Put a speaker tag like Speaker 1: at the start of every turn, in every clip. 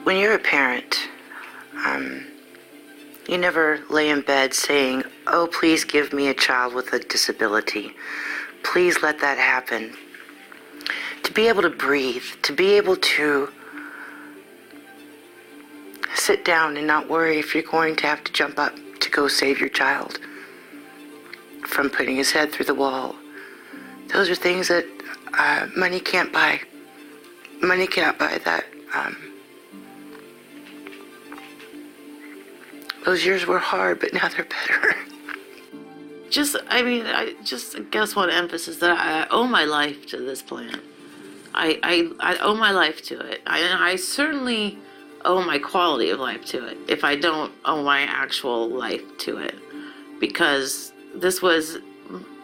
Speaker 1: When you're a parent, you never lay in bed saying, oh, please give me a child with a disability. Please let that happen. To be able to breathe, to be able to sit down and not worry if you're going to have to jump up to go save your child from putting his head through the wall. Those are things that money can't buy. Money cannot buy that. Those years were hard, but now they're better.
Speaker 2: I guess want to emphasize that I owe my life to this plan. I owe my life to it. I certainly owe my quality of life to it if I don't owe my actual life to it, because this was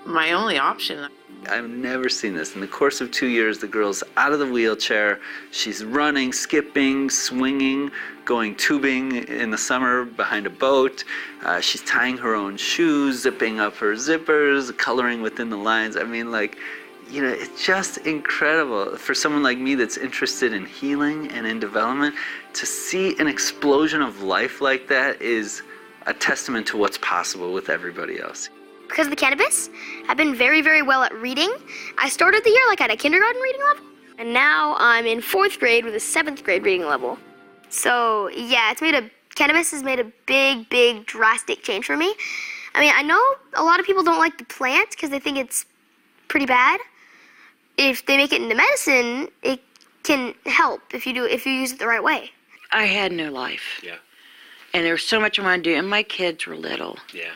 Speaker 2: my only option.
Speaker 3: I've never seen this. In the course of 2 years, the girl's out of the wheelchair. She's running, skipping, swinging, going tubing in the summer behind a boat. She's tying her own shoes, zipping up her zippers, coloring within the lines. I mean, it's just incredible for someone like me that's interested in healing and in development. To see an explosion of life like that is a testament to what's possible with everybody else.
Speaker 4: Because of the cannabis, I've been very, very well at reading. I started the year at a kindergarten reading level, and now I'm in 4th grade with a 7th grade reading level. So yeah, cannabis has made a big, big, drastic change for me. I mean, I know a lot of people don't like the plant because they think it's pretty bad. If they make it into medicine, it can help if you use it the right way.
Speaker 5: I had no life.
Speaker 6: Yeah.
Speaker 5: And there was so much I wanted to do, and my kids were little.
Speaker 6: Yeah.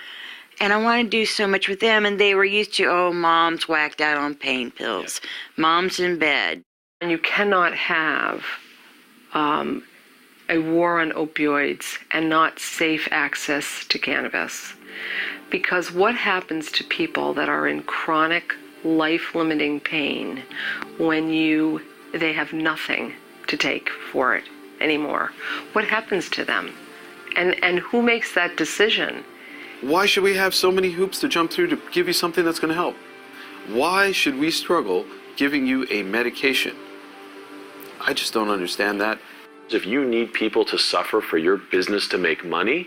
Speaker 5: And I wanted to do so much with them, and they were used to, mom's whacked out on pain pills. Yep. Mom's in bed.
Speaker 7: And you cannot have a war on opioids and not safe access to cannabis. Because what happens to people that are in chronic, life-limiting pain when they have nothing to take for it anymore? What happens to them? And who makes that decision?
Speaker 6: Why should we have so many hoops to jump through to give you something that's going to help? Why should we struggle giving you a medication? I just don't understand that. If you need people to suffer for your business to make money,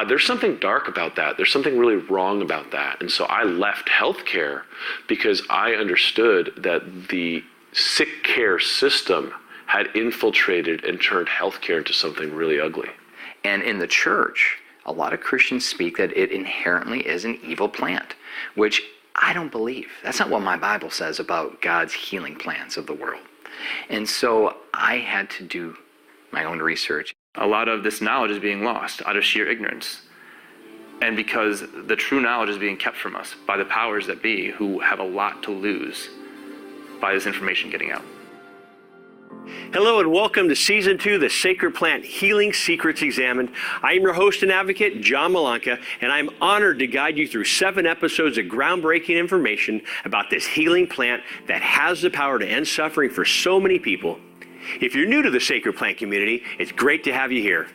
Speaker 6: there's something dark about that. There's something really wrong about that. And so I left healthcare because I understood that the sick care system had infiltrated and turned healthcare into something really ugly.
Speaker 8: And in the church, a lot of Christians speak that it inherently is an evil plant, which I don't believe. That's not what my Bible says about God's healing plans of the world. And so I had to do my own research.
Speaker 9: A lot of this knowledge is being lost out of sheer ignorance. And because the true knowledge is being kept from us by the powers that be, who have a lot to lose by this information getting out.
Speaker 10: Hello and welcome to Season 2, The Sacred Plant Healing Secrets Examined. I am your host and advocate, John Malanca, and I'm honored to guide you through 7 episodes of groundbreaking information about this healing plant that has the power to end suffering for so many people. If you're new to the Sacred Plant community, it's great to have you here.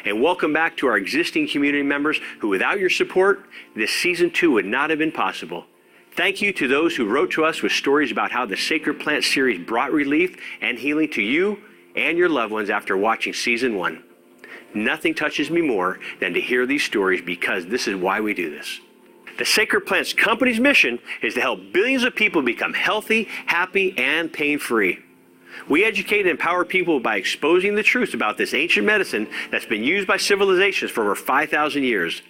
Speaker 10: And welcome back to our existing community members who, without your support, this Season 2 would not have been possible. Thank you to those who wrote to us with stories about how the Sacred Plant series brought relief and healing to you and your loved ones after watching Season 1. Nothing touches me more than to hear these stories, because this is why we do this. The Sacred Plant's company's mission is to help billions of people become healthy, happy, and pain-free. We educate and empower people by exposing the truth about this ancient medicine that's been used by civilizations for over 5,000 years.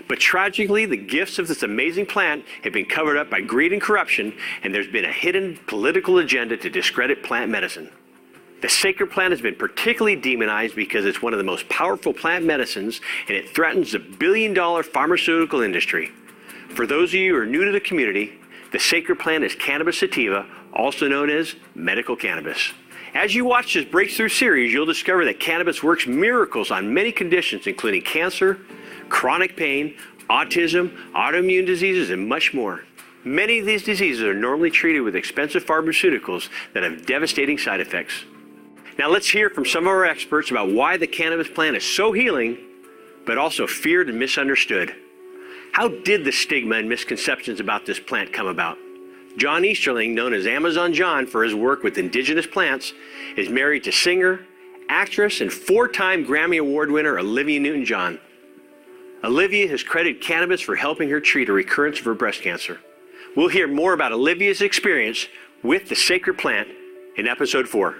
Speaker 10: But tragically, the gifts of this amazing plant have been covered up by greed and corruption, and there's been a hidden political agenda to discredit plant medicine. The Sacred Plant has been particularly demonized because it's one of the most powerful plant medicines, and it threatens the billion-dollar pharmaceutical industry. For those of you who are new to the community, the Sacred Plant is cannabis sativa, also known as medical cannabis. As you watch this breakthrough series, you'll discover that cannabis works miracles on many conditions, including cancer, chronic pain, autism, autoimmune diseases, and much more. Many of these diseases are normally treated with expensive pharmaceuticals that have devastating side effects. Now let's hear from some of our experts about why the cannabis plant is so healing, but also feared and misunderstood. How did the stigma and misconceptions about this plant come about? John Easterling, known as Amazon John for his work with indigenous plants, is married to singer, actress and 4-time Grammy Award winner Olivia Newton-John. Olivia has credited cannabis for helping her treat a recurrence of her breast cancer. We'll hear more about Olivia's experience with the sacred plant in episode 4.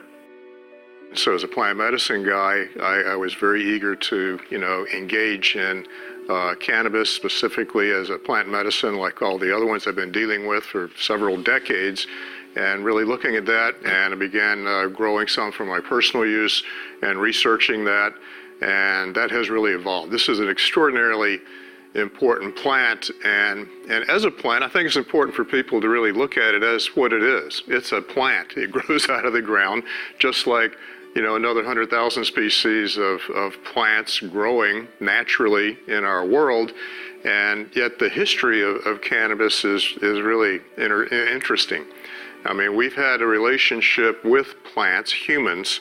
Speaker 11: So as a plant medicine guy, I was very eager to, engage in cannabis specifically as a plant medicine like all the other ones I've been dealing with for several decades, and really looking at that, and I began growing some for my personal use and researching that, and that has really evolved. This is an extraordinarily important plant, and as a plant, I think it's important for people to really look at it as what it is. It's a plant. It grows out of the ground, just like another 100,000 species of plants growing naturally in our world, and yet the history of cannabis is really interesting. I mean, we've had a relationship with plants. Humans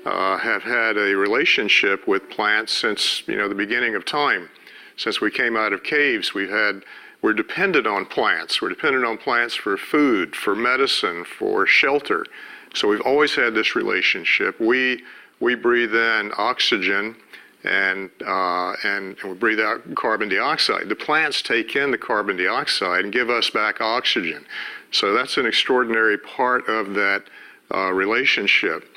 Speaker 11: have had a relationship with plants since the beginning of time. Since we came out of caves, we're dependent on plants. We're dependent on plants for food, for medicine, for shelter. So we've always had this relationship. We breathe in oxygen and we breathe out carbon dioxide. The plants take in the carbon dioxide and give us back oxygen. So that's an extraordinary part of that relationship.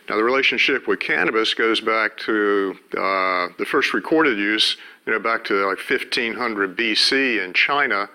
Speaker 11: Now the relationship with cannabis goes back to the first recorded use, back to like 1500 BC in China,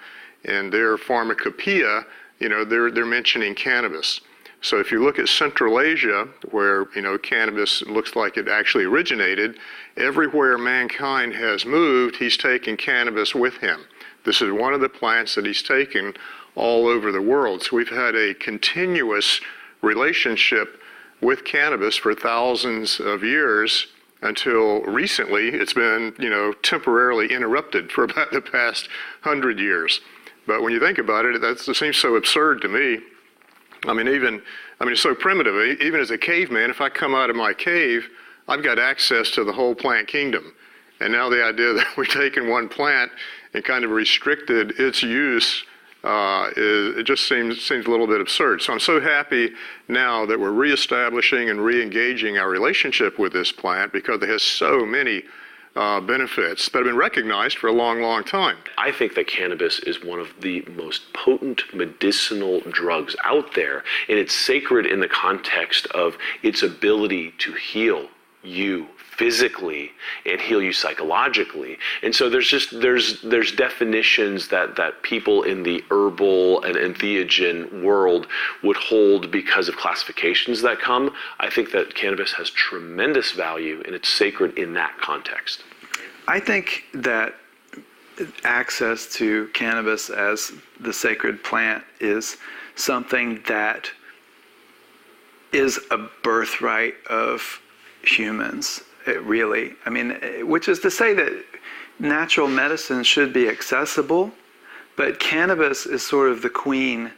Speaker 11: in their pharmacopoeia, they're mentioning cannabis. So if you look at Central Asia, where cannabis looks like it actually originated, everywhere mankind has moved, he's taken cannabis with him. This is one of the plants that he's taken all over the world. So we've had a continuous relationship with cannabis for thousands of years until recently. It's been, temporarily interrupted for about the past 100 years. But when you think about it, that seems so absurd to me. It's so primitive. Even as a caveman, if I come out of my cave, I've got access to the whole plant kingdom. And now the idea that we're taking one plant and kind of restricted its use, it just seems a little bit absurd. So I'm so happy now that we're reestablishing and re-engaging our relationship with this plant, because it has so many benefits that have been recognized for a long, long time.
Speaker 12: I think that cannabis is one of the most potent medicinal drugs out there, and it's sacred in the context of its ability to heal you physically and heal you psychologically. And so there's definitions that people in the herbal and entheogen world would hold because of classifications that come. I think that cannabis has tremendous value, and it's sacred in that context.
Speaker 3: I think that access to cannabis as the sacred plant is something that is a birthright of humans. Which is to say that natural medicine should be accessible, but cannabis is sort of the queen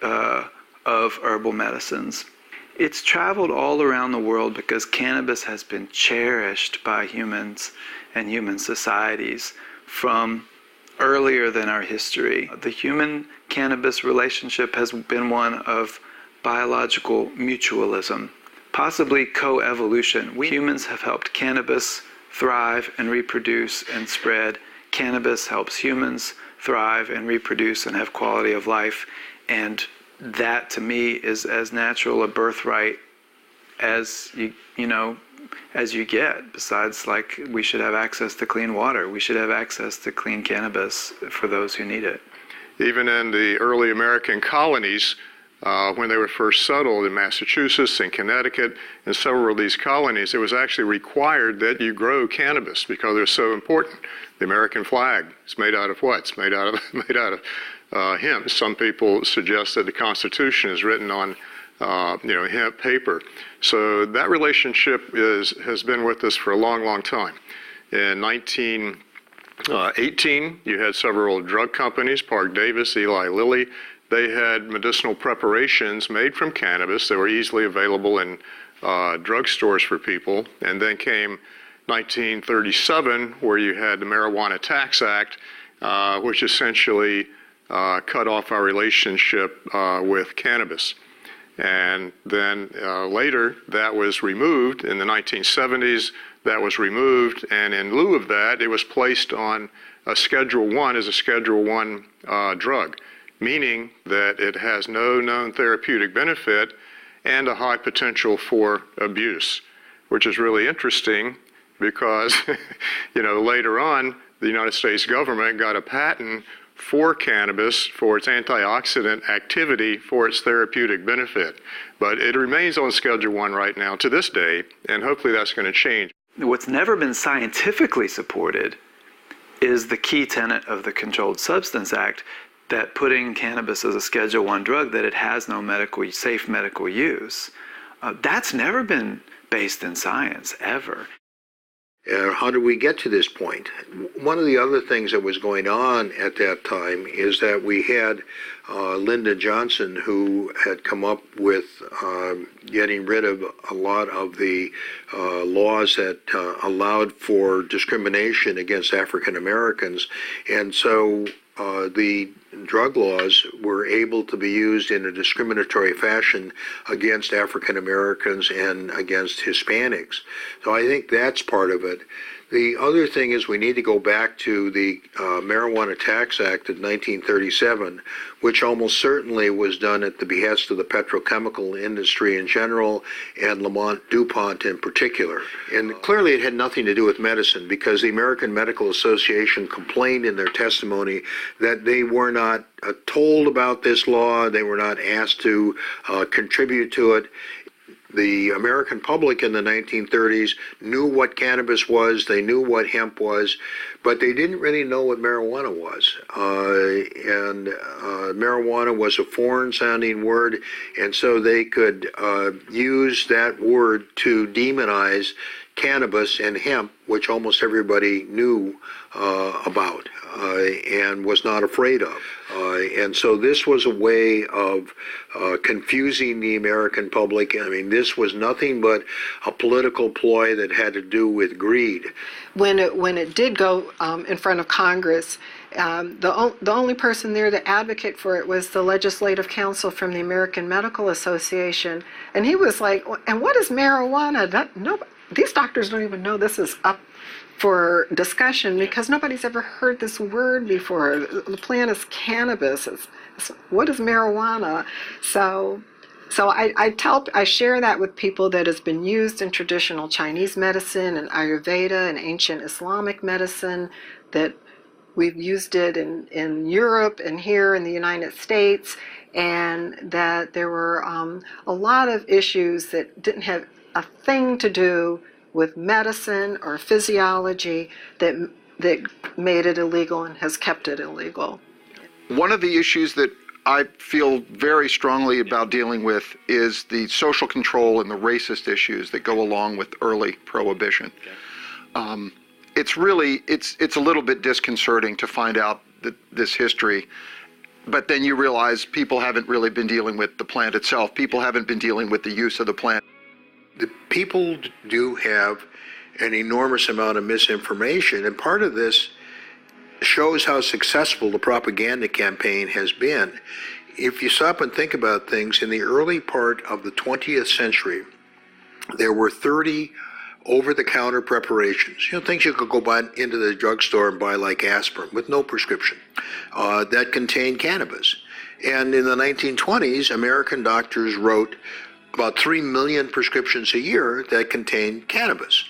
Speaker 3: of herbal medicines. It's traveled all around the world because cannabis has been cherished by humans and human societies from earlier than our history. The human-cannabis relationship has been one of biological mutualism, possibly co-evolution. We humans have helped cannabis thrive and reproduce and spread. Cannabis helps humans thrive and reproduce and have quality of life. And that, to me, is as natural a birthright as you get. Besides, we should have access to clean water. We should have access to clean cannabis for those who need it.
Speaker 11: Even in the early American colonies, when they were first settled in Massachusetts and Connecticut and several of these colonies, it was actually required that you grow cannabis because they're so important. The American flag is made out of what? It's made out of hemp. Some people suggest that the Constitution is written on hemp paper. So that relationship has been with us for a long, long time. In 1918, you had several drug companies, Park Davis, Eli Lilly. They had medicinal preparations made from cannabis that were easily available in drugstores for people. And then came 1937, where you had the Marijuana Tax Act, which essentially cut off our relationship with cannabis. And then later, that was removed. In the 1970s, that was removed. And in lieu of that, it was placed on a Schedule I as a Schedule I drug, meaning that it has no known therapeutic benefit and a high potential for abuse, which is really interesting because, later on, the United States government got a patent for cannabis for its antioxidant activity for its therapeutic benefit. But it remains on Schedule I right now to this day, and hopefully that's going to change.
Speaker 3: What's never been scientifically supported is the key tenet of the Controlled Substance Act, that putting cannabis as a Schedule I drug, that it has no safe medical use. That's never been based in science, ever.
Speaker 13: How did we get to this point? One of the other things that was going on at that time is that we had Lyndon Johnson, who had come up with getting rid of a lot of the laws that allowed for discrimination against African Americans. And so the drug laws were able to be used in a discriminatory fashion against African Americans and against Hispanics. So I think that's part of it. The other thing is we need to go back to the Marijuana Tax Act of 1937, which almost certainly was done at the behest of the petrochemical industry in general and Lamont DuPont in particular. And clearly it had nothing to do with medicine, because the American Medical Association complained in their testimony that they were not told about this law, they were not asked to contribute to it. The American public in the 1930s knew what cannabis was, they knew what hemp was, but they didn't really know what marijuana was. And marijuana was a foreign-sounding word, and so they could use that word to demonize cannabis and hemp, which almost everybody knew about and was not afraid of. And so this was a way of confusing the American public. I mean, this was nothing but a political ploy that had to do with greed.
Speaker 14: When it did go in front of Congress, the only person there to advocate for it was the legislative counsel from the American Medical Association, and he was like, "And what is marijuana?" These doctors don't even know this is up for discussion, because nobody's ever heard this word before. The plant is cannabis. What is marijuana? So I share that with people, that has been used in traditional Chinese medicine and Ayurveda and ancient Islamic medicine, that we've used it in Europe and here in the United States, and that there were a lot of issues that didn't have a thing to do with medicine or physiology that made it illegal and has kept it illegal.
Speaker 15: One of the issues that I feel very strongly about dealing with is the social control and the racist issues that go along with early prohibition. It's a little bit disconcerting to find out this history, but then you realize people haven't really been dealing with the plant itself. People haven't been dealing with the use of the plant.
Speaker 13: The people do have an enormous amount of misinformation, and part of this shows how successful the propaganda campaign has been. If you stop and think about things, in the early part of the 20th century, there were 30 over-the-counter preparations, things you could go buy into the drugstore and buy, like aspirin, with no prescription, that contained cannabis. And in the 1920s, American doctors wrote about 3 million prescriptions a year that contain cannabis.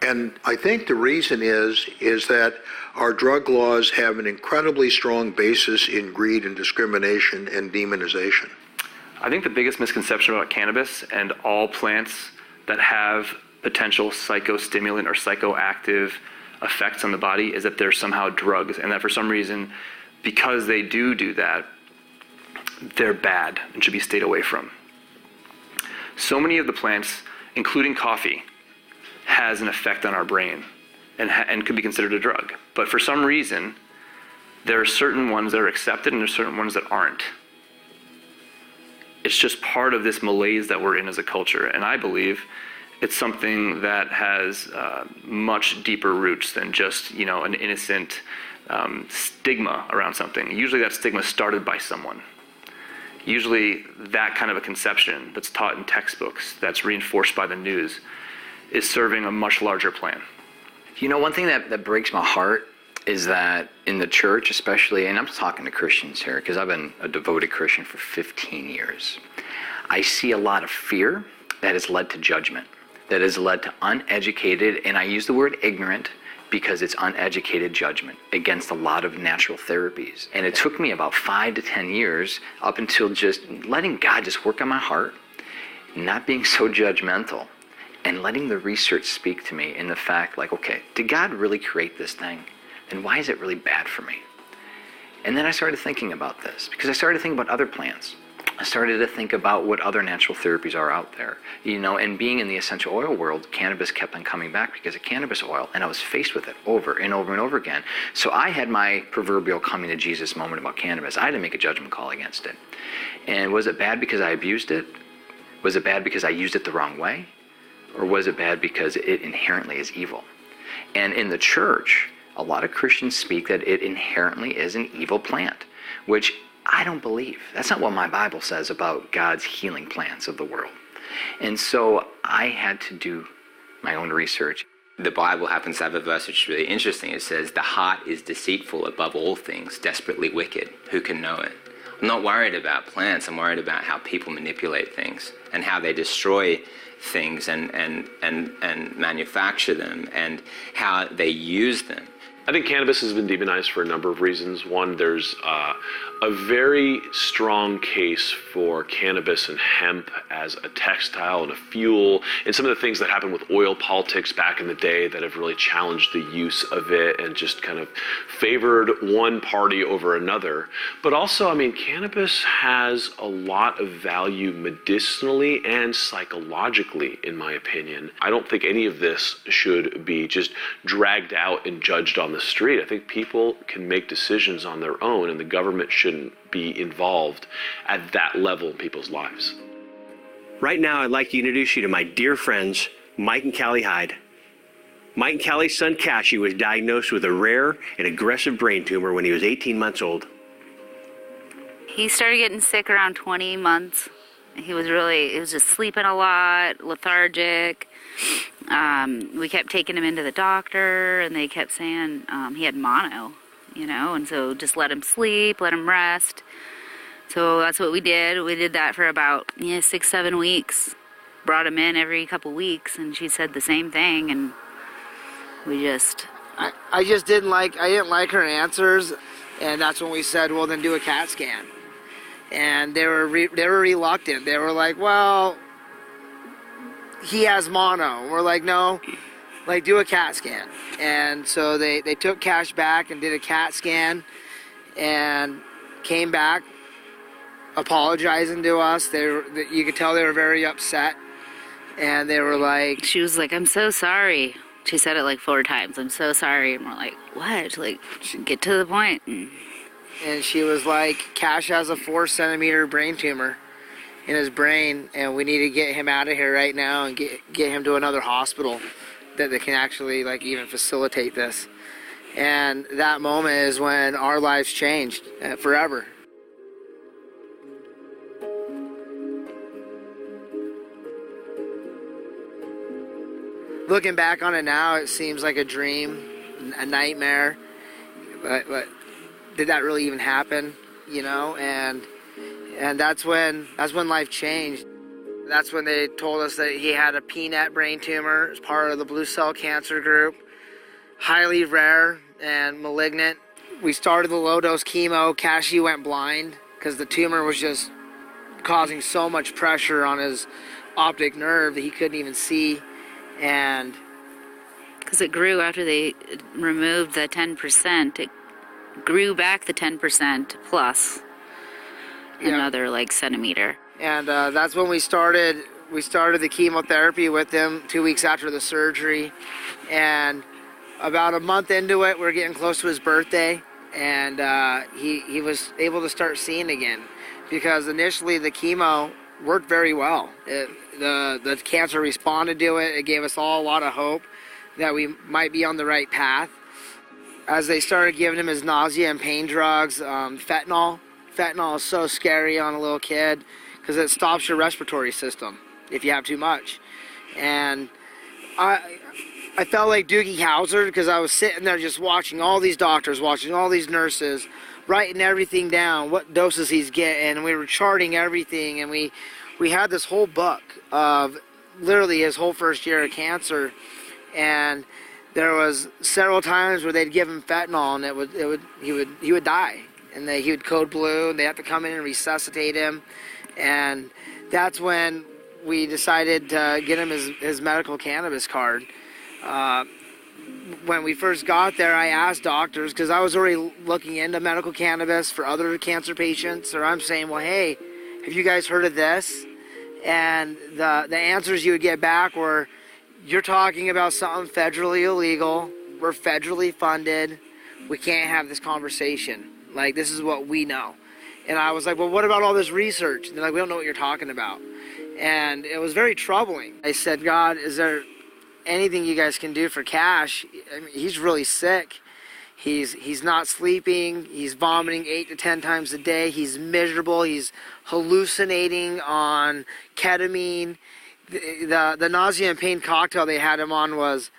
Speaker 13: And I think the reason is that our drug laws have an incredibly strong basis in greed and discrimination and demonization.
Speaker 9: I think the biggest misconception about cannabis and all plants that have potential psychostimulant or psychoactive effects on the body is that they're somehow drugs, and that for some reason, because they do that, they're bad and should be stayed away from. So many of the plants, including coffee, has an effect on our brain and could be considered a drug. But for some reason, there are certain ones that are accepted and there are certain ones that aren't. It's just part of this malaise that we're in as a culture. And I believe it's something that has much deeper roots than just, an innocent stigma around something. Usually that stigma started by someone. Usually that kind of a conception that's taught in textbooks, that's reinforced by the news, is serving a much larger plan.
Speaker 8: You know, one thing that breaks my heart is that in the church especially, and I'm talking to Christians here because I've been a devoted Christian for 15 years, I see a lot of fear that has led to judgment, that has led to uneducated, and I use the word ignorant because it's uneducated judgment against a lot of natural therapies. And it took me about 5 to 10 years up until just letting God just work on my heart, not being so judgmental, and letting the research speak to me in the fact like, okay, did God really create this thing? Then why is it really bad for me? And then I started thinking about this because I started thinking about other plants. I started to think about what other natural therapies are out there, you know, and being in the essential oil world, cannabis kept on coming back because of cannabis oil, and I was faced with it over and over and over again. So I had my proverbial coming to Jesus moment about cannabis. I had to make a judgment call against it. And was it bad because I abused it? Was it bad because I used it the wrong way? Or was it bad because it inherently is evil? And in the church, a lot of Christians speak that it inherently is an evil plant, which I don't believe. That's not what my Bible says about God's healing plans of the world. And so I had to do my own research.
Speaker 16: The Bible happens to have a verse which is really interesting. It says, the heart is deceitful above all things, desperately wicked. Who can know it? I'm not worried about plants. I'm worried about how people manipulate things and how they destroy things and manufacture them and how they use them.
Speaker 12: I think cannabis has been demonized for a number of reasons. One, there's a very strong case for cannabis and hemp as a textile and a fuel, and some of the things that happened with oil politics back in the day that have really challenged the use of it and just kind of favored one party over another. But also, I mean, cannabis has a lot of value medicinally and psychologically, in my opinion. I don't think any of this should be just dragged out and judged on the street. I think people can make decisions on their own, and the government shouldn't be involved at that level in people's lives.
Speaker 10: Right now, I'd like to introduce you to my dear friends, Mike and Callie Hyde. Mike and Callie's son, Cashy, was diagnosed with a rare and aggressive brain tumor when he was 18 months old.
Speaker 17: He started getting sick around 20 months. He was just sleeping a lot, lethargic. We kept taking him into the doctor, and they kept saying he had mono, you know, and so just let him sleep, let him rest. So that's what we did. We did that for about 6-7 weeks. Brought him in every couple weeks, and she said the same thing, and we just...
Speaker 18: I didn't like her answers, and that's when we said, well, then do a CAT scan. And they were reluctant. They were like, well, he has mono. And we're like, no, like, do a CAT scan. And so they took Cash back and did a CAT scan and came back apologizing to us. You could tell they were very upset. And they were like...
Speaker 17: She was like, I'm so sorry. She said it like 4 times. I'm so sorry. And we're like, what? Like, get to the point.
Speaker 18: And she was like, Cash has a 4-centimeter brain tumor in his brain, and we need to get him out of here right now and get him to another hospital that they can actually, like, even facilitate this. And that moment is when our lives changed forever. Looking back on it now, it seems like a dream, a nightmare. But did that really even happen? You know, and that's when life changed. That's when they told us that he had a PNET brain tumor as part of the blue cell cancer group, highly rare and malignant. We started the low dose chemo. Cashy went blind because the tumor was just causing so much pressure on his optic nerve that he couldn't even see. And
Speaker 17: because it grew after they removed the 10%, it grew back the 10% plus another like centimeter.
Speaker 18: And that's when we started the chemotherapy with him 2 weeks after the surgery. And about a month into it, we're getting close to his birthday, and he was able to start seeing again, because initially the chemo worked very well. The cancer responded to it. It gave us all a lot of hope that we might be on the right path. As they started giving him his nausea and pain drugs, fentanyl fentanyl is so scary on a little kid because it stops your respiratory system if you have too much. And I felt like Doogie Howser because I was sitting there just watching all these doctors, watching all these nurses, writing everything down, what doses he's getting, and we were charting everything, and we had this whole book of literally his whole first year of cancer, and there was several times where they'd give him fentanyl and he would die, and he would code blue, and they have to come in and resuscitate him, and that's when we decided to get him his medical cannabis card. When we first got there, I asked doctors, because I was already looking into medical cannabis for other cancer patients, or I'm saying, well, hey, have you guys heard of this? And the answers you would get back were, you're talking about something federally illegal, we're federally funded, we can't have this conversation. Like, this is what we know. And I was like, well, what about all this research? And they're like, we don't know what you're talking about. And it was very troubling. I said, God, is there anything you guys can do for Cash? I mean, he's really sick. He's not sleeping. He's vomiting 8 to 10 times a day. He's miserable. He's hallucinating on ketamine. The nausea and pain cocktail they had him on was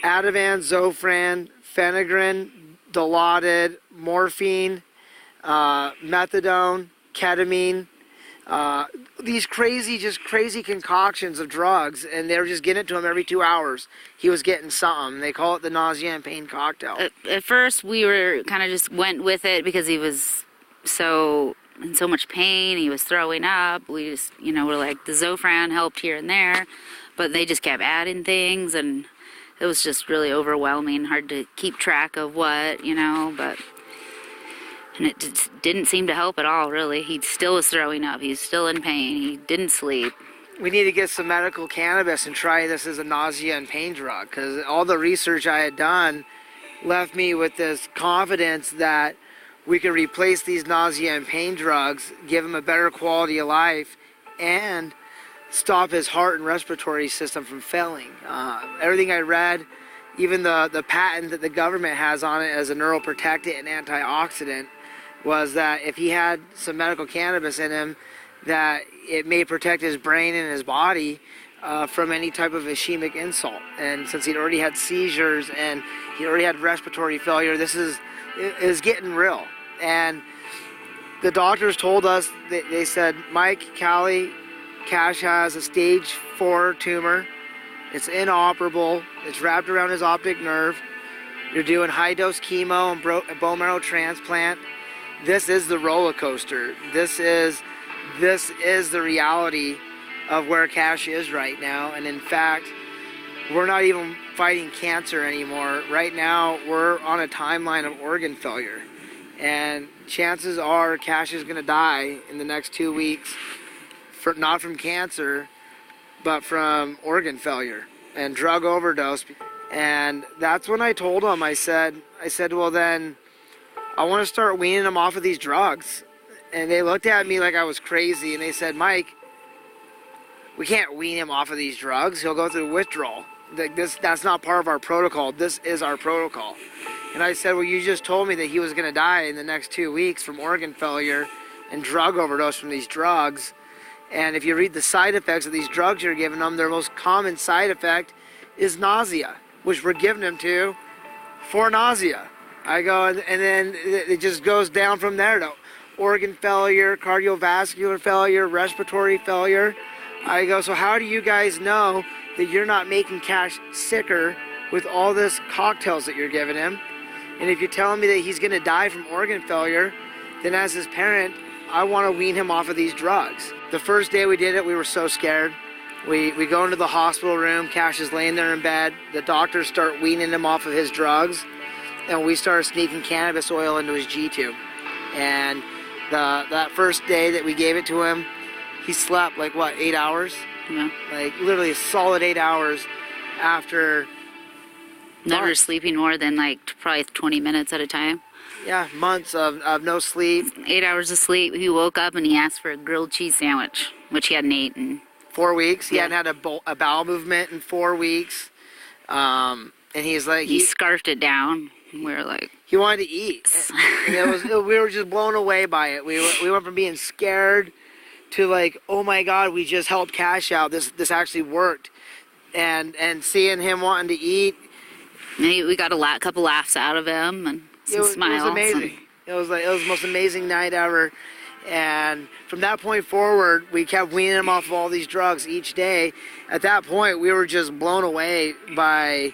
Speaker 18: Ativan, Zofran, Phenergan, Dilaudid, morphine, methadone, ketamine. These crazy concoctions of drugs, and they were just getting it to him every 2 hours. He was getting something. They call it the nausea and pain cocktail.
Speaker 17: At first, we were kind of just went with it because he was in so much pain. He was throwing up. We just, we're like, the Zofran helped here and there, but they just kept adding things, and it was just really overwhelming, hard to keep track of what, but... And it just didn't seem to help at all, really. He still was throwing up. He's still in pain. He didn't sleep.
Speaker 18: We need to get some medical cannabis and try this as a nausea and pain drug, because all the research I had done left me with this confidence that we could replace these nausea and pain drugs, give him a better quality of life, and stop his heart and respiratory system from failing. Everything I read, even the patent that the government has on it as a neuroprotectant and antioxidant, was that if he had some medical cannabis in him, that it may protect his brain and his body from any type of ischemic insult. And since he'd already had seizures and he already had respiratory failure, it is getting real. And the doctors told us, they said, Mike, Callie, Cash has a stage 4 tumor. It's inoperable. It's wrapped around his optic nerve. You're doing high-dose chemo and bone marrow transplant. This is the roller coaster. This is the reality of where Cash is right now. And in fact, we're not even fighting cancer anymore. Right now, we're on a timeline of organ failure. And chances are Cash is going to die in the next 2 weeks, not from cancer, but from organ failure and drug overdose. And that's when I told him, I said, well then, I want to start weaning him off of these drugs. And they looked at me like I was crazy, and they said, Mike, we can't wean him off of these drugs. He'll go through withdrawal. That's not part of our protocol. This is our protocol. And I said, well, you just told me that he was going to die in the next 2 weeks from organ failure and drug overdose from these drugs. And if you read the side effects of these drugs you're giving them, their most common side effect is nausea, which we're giving him to for nausea. I go, and then it just goes down from there to organ failure, cardiovascular failure, respiratory failure. I go, so how do you guys know that you're not making Cash sicker with all this cocktails that you're giving him? And if you're telling me that he's going to die from organ failure, then as his parent, I want to wean him off of these drugs. The first day we did it, we were so scared. We go into the hospital room, Cash is laying there in bed, the doctors start weaning him off of his drugs, and we started sneaking cannabis oil into his G-tube. And that first day that we gave it to him, he slept like, 8 hours?
Speaker 17: Yeah.
Speaker 18: Like literally a solid 8 hours after...
Speaker 17: Never sleeping more than probably 20 minutes at a time.
Speaker 18: Yeah, months of no sleep.
Speaker 17: 8 hours of sleep. He woke up and he asked for a grilled cheese sandwich, which he hadn't eaten.
Speaker 18: 4 weeks. He hadn't had a bowel movement in 4 weeks. And he's like...
Speaker 17: He scarfed it down. We were like...
Speaker 18: he wanted to eat. And we were just blown away by it. We went from being scared to like, oh my God, we just helped Cash out. This actually worked. And seeing him wanting to eat.
Speaker 17: And we got a couple laughs out of him and some smiles.
Speaker 18: It was amazing. It was the most amazing night ever. And from that point forward, we kept weaning him off of all these drugs each day. At that point, we were just blown away by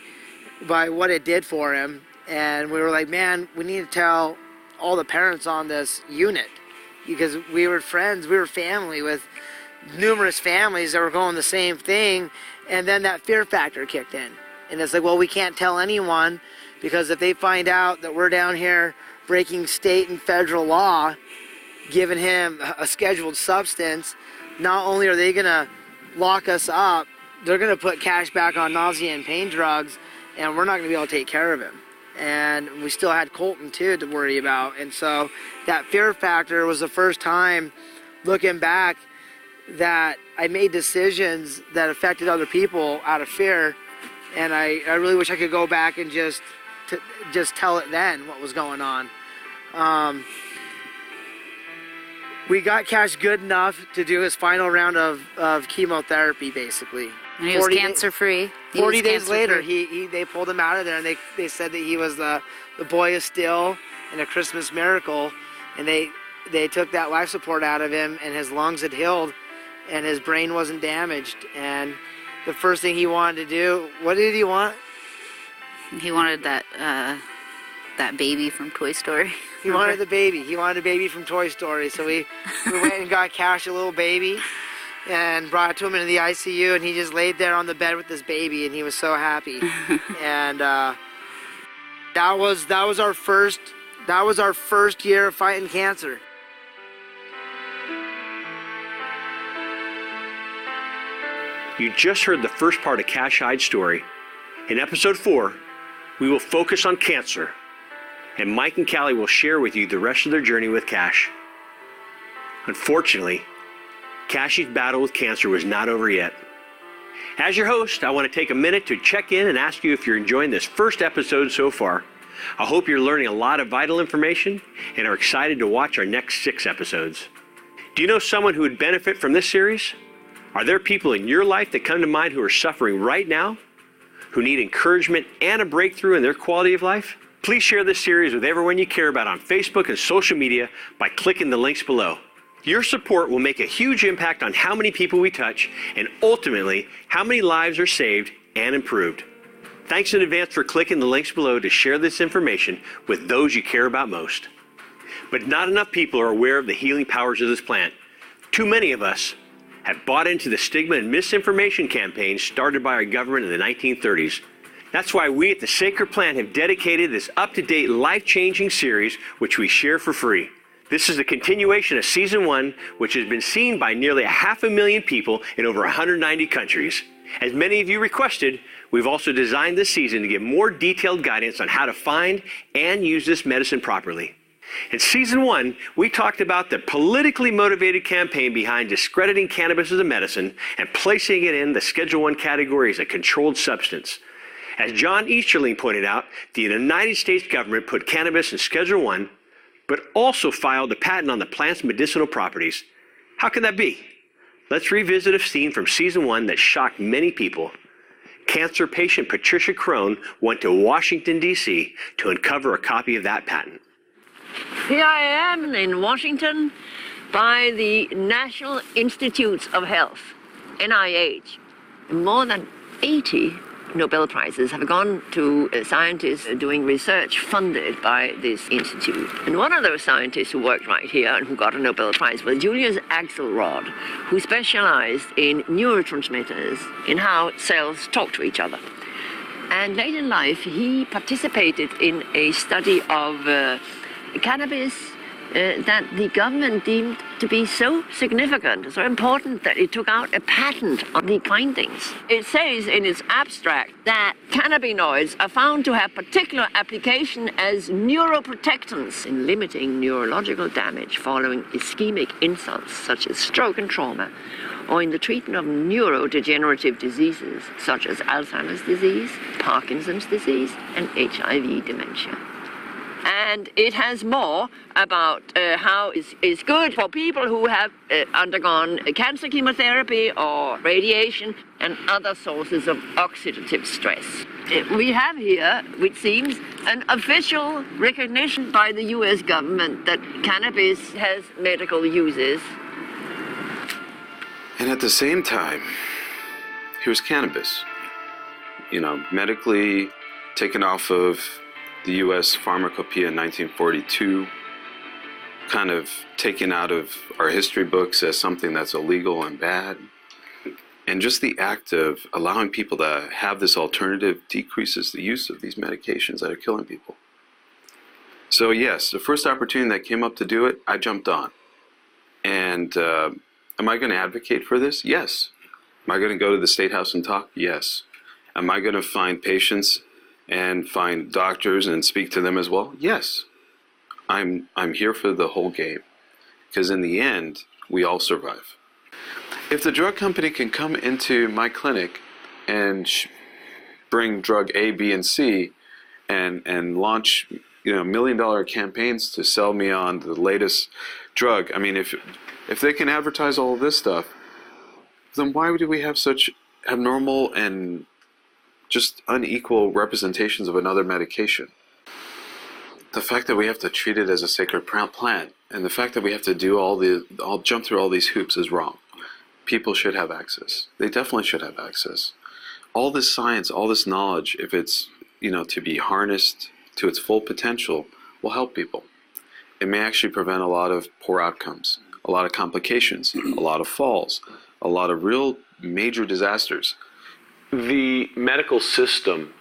Speaker 18: what it did for him. And we were like, man, we need to tell all the parents on this unit, because we were friends, we were family with numerous families that were going the same thing. And then that fear factor kicked in. And it's like, well, we can't tell anyone, because if they find out that we're down here breaking state and federal law, giving him a scheduled substance, not only are they going to lock us up, they're going to put Cash back on nausea and pain drugs, and we're not going to be able to take care of him. And we still had Colton, too, to worry about. And so that fear factor was the first time, looking back, that I made decisions that affected other people out of fear. And I really wish I could go back and just tell it then what was going on. We got Cash good enough to do his final round of chemotherapy, basically.
Speaker 17: And he was cancer-free.
Speaker 18: 40 days later, they pulled him out of there, and they said that he was the boy of steel and a Christmas miracle. And they took that life support out of him, and his lungs had healed, and his brain wasn't damaged. And the first thing he wanted to do, what did he want?
Speaker 17: He wanted that baby from Toy Story.
Speaker 18: He wanted the baby. He wanted a baby from Toy Story. So we went and got Cash a little baby and brought it to him into the ICU, and he just laid there on the bed with this baby, and he was so happy. And that was our first year of fighting cancer.
Speaker 10: You just heard the first part of Cash Hyde's story. In episode 4, we will focus on cancer, and Mike and Callie will share with you the rest of their journey with Cash. Unfortunately, Cash's battle with cancer was not over yet. As your host, I want to take a minute to check in and ask you if you're enjoying this first episode so far. I hope you're learning a lot of vital information and are excited to watch our next 6 episodes. Do you know someone who would benefit from this series? Are there people in your life that come to mind who are suffering right now, who need encouragement and a breakthrough in their quality of life? Please share this series with everyone you care about on Facebook and social media by clicking the links below. Your support will make a huge impact on how many people we touch and ultimately how many lives are saved and improved. Thanks in advance for clicking the links below to share this information with those you care about most. But not enough people are aware of the healing powers of this plant. Too many of us have bought into the stigma and misinformation campaigns started by our government in the 1930s. That's why we at the Sacred Plant have dedicated this up-to-date, life-changing series, which we share for free. This is a continuation of Season 1, which has been seen by nearly 500,000 people in over 190 countries. As many of you requested, we've also designed this season to give more detailed guidance on how to find and use this medicine properly. In Season 1, we talked about the politically motivated campaign behind discrediting cannabis as a medicine and placing it in the Schedule I category as a controlled substance. As John Easterling pointed out, the United States government put cannabis in Schedule I, but also filed a patent on the plant's medicinal properties. How can that be? Let's revisit a scene from Season 1 that shocked many people. Cancer patient Patricia Crone went to Washington, D.C. to uncover a copy of that patent.
Speaker 19: Here I am in Washington by the National Institutes of Health, NIH. More than 80 Nobel Prizes have gone to scientists doing research funded by this institute. And one of those scientists who worked right here and who got a Nobel Prize was Julius Axelrod, who specialized in neurotransmitters, in how cells talk to each other. And late in life, he participated in a study of cannabis that the government deemed to be so significant, so important, that it took out a patent on the findings. It says in its abstract that cannabinoids are found to have particular application as neuroprotectants in limiting neurological damage following ischemic insults such as stroke and trauma, or in the treatment of neurodegenerative diseases such as Alzheimer's disease, Parkinson's disease, and HIV dementia. And it has more about how it's good for people who have undergone cancer chemotherapy or radiation and other sources of oxidative stress. We have here, which seems, an official recognition by the US government that cannabis has medical uses.
Speaker 6: And at the same time, here's cannabis. You know, medically taken off of the U.S. Pharmacopoeia in 1942, kind of taken out of our history books as something that's illegal and bad. And just the act of allowing people to have this alternative decreases the use of these medications that are killing people. So yes, the first opportunity that came up to do it, I jumped on. And am I going to advocate for this? Yes. Am I going to go to the State House and talk? Yes. Am I going to find patients and find doctors and speak to them as well? Yes. I'm here for the whole game, because in the end, we all survive. If the drug company can come into my clinic and bring drug A, B, and C and launch, you know, $1 million campaigns to sell me on the latest drug, I mean, if they can advertise all of this stuff, then why do we have such abnormal and just unequal representations of another medication? The fact that we have to treat it as a sacred plant, and the fact that we have to do jump through all these hoops is wrong. People should have access. They definitely should have access. All this science, all this knowledge, if it's, you know, to be harnessed to its full potential, will help people. It may actually prevent a lot of poor outcomes, a lot of complications, a lot of falls, a lot of real major disasters.
Speaker 12: The medical system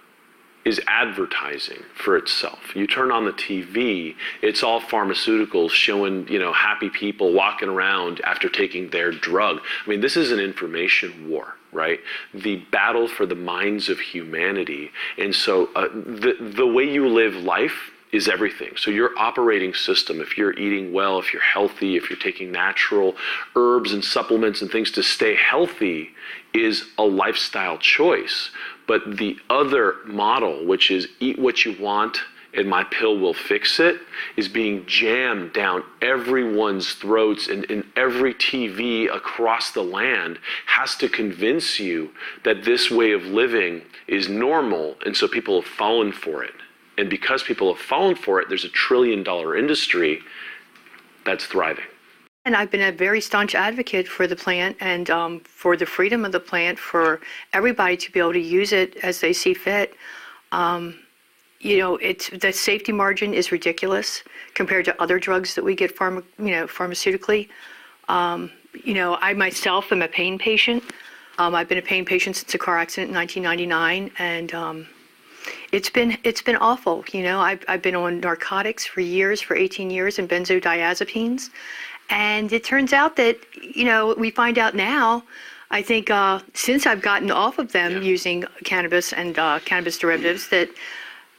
Speaker 12: is advertising for itself. You turn on the TV, it's all pharmaceuticals showing, you know, happy people walking around after taking their drug. I mean, this is an information war, right? The battle for the minds of humanity. And so the way you live life is everything. So your operating system, if you're eating well, if you're healthy, if you're taking natural herbs and supplements and things to stay healthy, is a lifestyle choice. But the other model, which is eat what you want and my pill will fix it, is being jammed down everyone's throats, and every TV across the land has to convince you that this way of living is normal, and so people have fallen for it. And because people have fallen for it, there's a $1 trillion industry that's thriving.
Speaker 20: And I've been a very staunch advocate for the plant and for the freedom of the plant, for everybody to be able to use it as they see fit. You know, the safety margin is ridiculous compared to other drugs that we get pharmaceutically. You know, I myself am a pain patient. I've been a pain patient since a car accident in 1999, and it's been awful. You know, I've been on narcotics for 18 years, and benzodiazepines. And it turns out that, you know, we find out now, I think since I've gotten off of them using cannabis and cannabis derivatives, that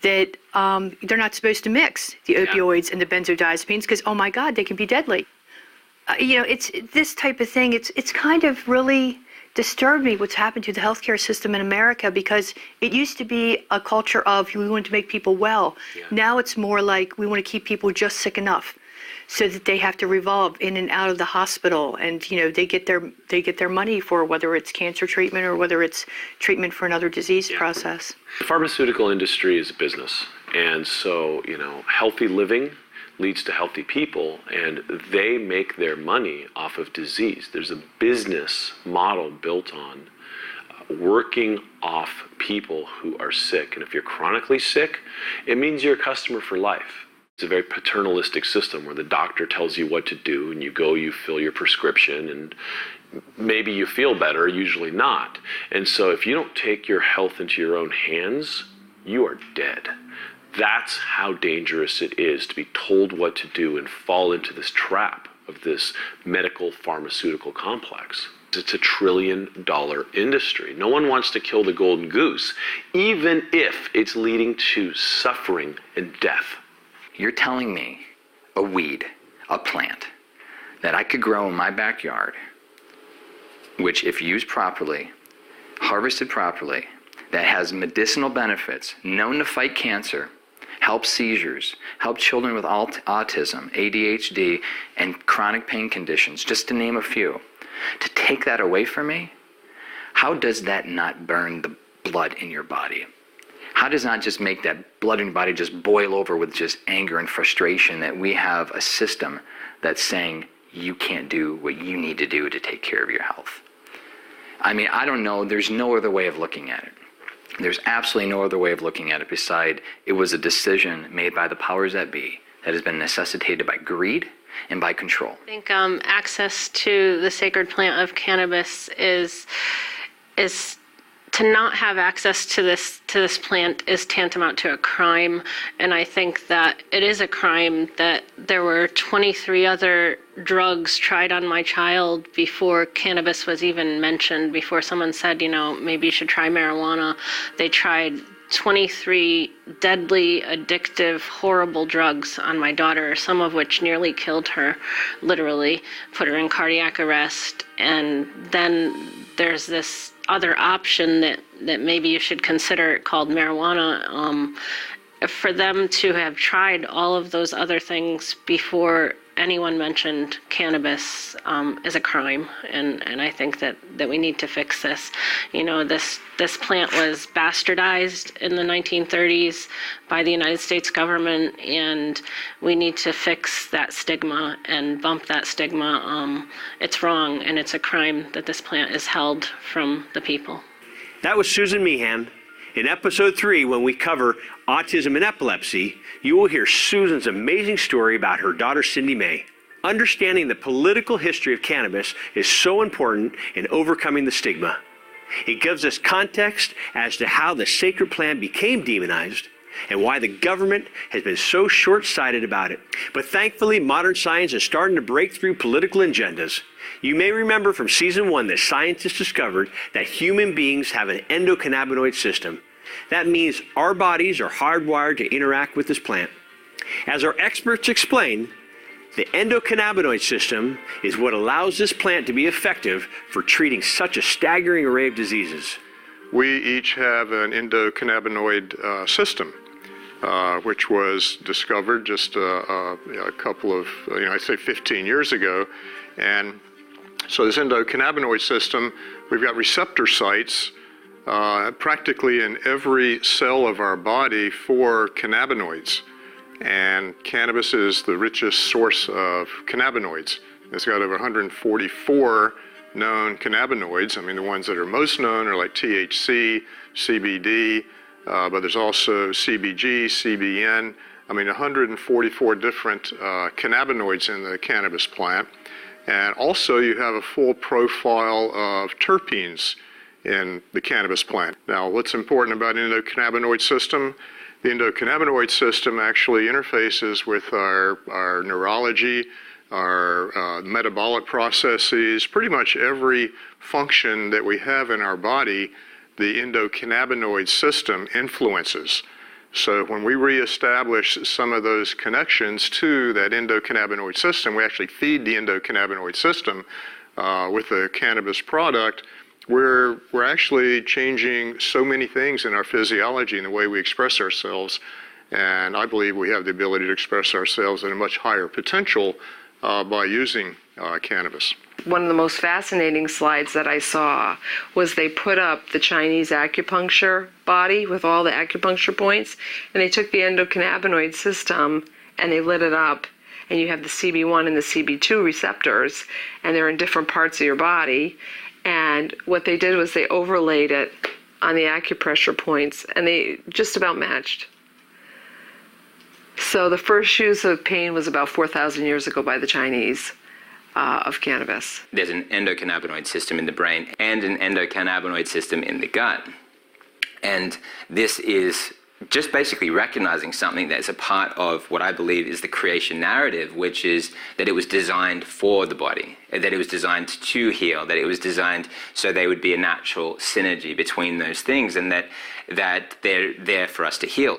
Speaker 20: they're not supposed to mix the opioids and the benzodiazepines because, oh my God, they can be deadly. You know, it's this type of thing. It's kind of really disturbed me what's happened to the healthcare system in America, because it used to be a culture of we want to make people well. Now it's more like we want to keep people just sick enough so that they have to revolve in and out of the hospital, and you know they get their money for whether it's cancer treatment or whether it's treatment for another disease process.
Speaker 12: The pharmaceutical industry is a business, and so you know healthy living leads to healthy people, and they make their money off of disease. There's a business model built on working off people who are sick, and if you're chronically sick, it means you're a customer for life. It's a very paternalistic system where the doctor tells you what to do, and you go, you fill your prescription, and maybe you feel better, usually not. And so if you don't take your health into your own hands, you are dead. That's how dangerous it is to be told what to do and fall into this trap of this medical pharmaceutical complex. It's a $1 trillion industry. No one wants to kill the golden goose, even if it's leading to suffering and death.
Speaker 8: You're telling me a weed, a plant, that I could grow in my backyard, which if used properly, harvested properly, that has medicinal benefits, known to fight cancer, help seizures, help children with autism, ADHD, and chronic pain conditions, just to name a few, to take that away from me, how does that not burn the blood in your body? How does not just make that blood in your body just boil over with just anger and frustration that we have a system that's saying you can't do what you need to do to take care of your health? I mean, I don't know. There's no other way of looking at it. There's absolutely no other way of looking at it beside it was a decision made by the powers that be that has been necessitated by greed and by control.
Speaker 21: I think access to the sacred plant of cannabis is to not have access to this plant is tantamount to a crime, and I think that it is a crime that there were 23 other drugs tried on my child before cannabis was even mentioned, before someone said, you know, maybe you should try marijuana. They tried 23 deadly, addictive, horrible drugs on my daughter, some of which nearly killed her, literally, put her in cardiac arrest. And then there's this other option that maybe you should consider called marijuana. For them to have tried all of those other things before anyone mentioned cannabis is a crime, and I think that we need to fix this. You know, this plant was bastardized in the 1930s by the United States government, and we need to fix that stigma and bump that stigma. It's wrong, and it's a crime that this plant is held from the people.
Speaker 10: That was Susan Meehan. In episode 3, when we cover autism and epilepsy, you will hear Susan's amazing story about her daughter, Cindy May. Understanding the political history of cannabis is so important in overcoming the stigma. It gives us context as to how the sacred plant became demonized and why the government has been so short-sighted about it. But thankfully, modern science is starting to break through political agendas. You may remember from season 1 that scientists discovered that human beings have an endocannabinoid system. That means our bodies are hardwired to interact with this plant. As our experts explain, the endocannabinoid system is what allows this plant to be effective for treating such a staggering array of diseases.
Speaker 11: We each have an endocannabinoid system, which was discovered just a couple of, I'd say 15 years ago. And so this endocannabinoid system, we've got receptor sites practically in every cell of our body for cannabinoids. And cannabis is the richest source of cannabinoids. It's got over 144 known cannabinoids. I mean, the ones that are most known are like THC, CBD, but there's also CBG, CBN. I mean, 144 different cannabinoids in the cannabis plant. And also you have a full profile of terpenes in the cannabis plant. Now, what's important about the endocannabinoid system? The endocannabinoid system actually interfaces with our neurology, our metabolic processes, pretty much every function that we have in our body, the endocannabinoid system influences. So when we reestablish some of those connections to that endocannabinoid system, we actually feed the endocannabinoid system with the cannabis product. We're actually changing so many things in our physiology and the way we express ourselves. And I believe we have the ability to express ourselves at a much higher potential by using cannabis.
Speaker 7: One of the most fascinating slides that I saw was they put up the Chinese acupuncture body with all the acupuncture points, and they took the endocannabinoid system and they lit it up, and you have the CB1 and the CB2 receptors, and they're in different parts of your body. And what they did was they overlaid it on the acupressure points, and they just about matched. So the first use of pain was about 4,000 years ago by the Chinese of cannabis.
Speaker 16: There's an endocannabinoid system in the brain and an endocannabinoid system in the gut. And this is just basically recognizing something that's a part of what I believe is the creation narrative, which is that it was designed for the body, that it was designed to heal, that it was designed so there would be a natural synergy between those things, and that they're there for us to heal.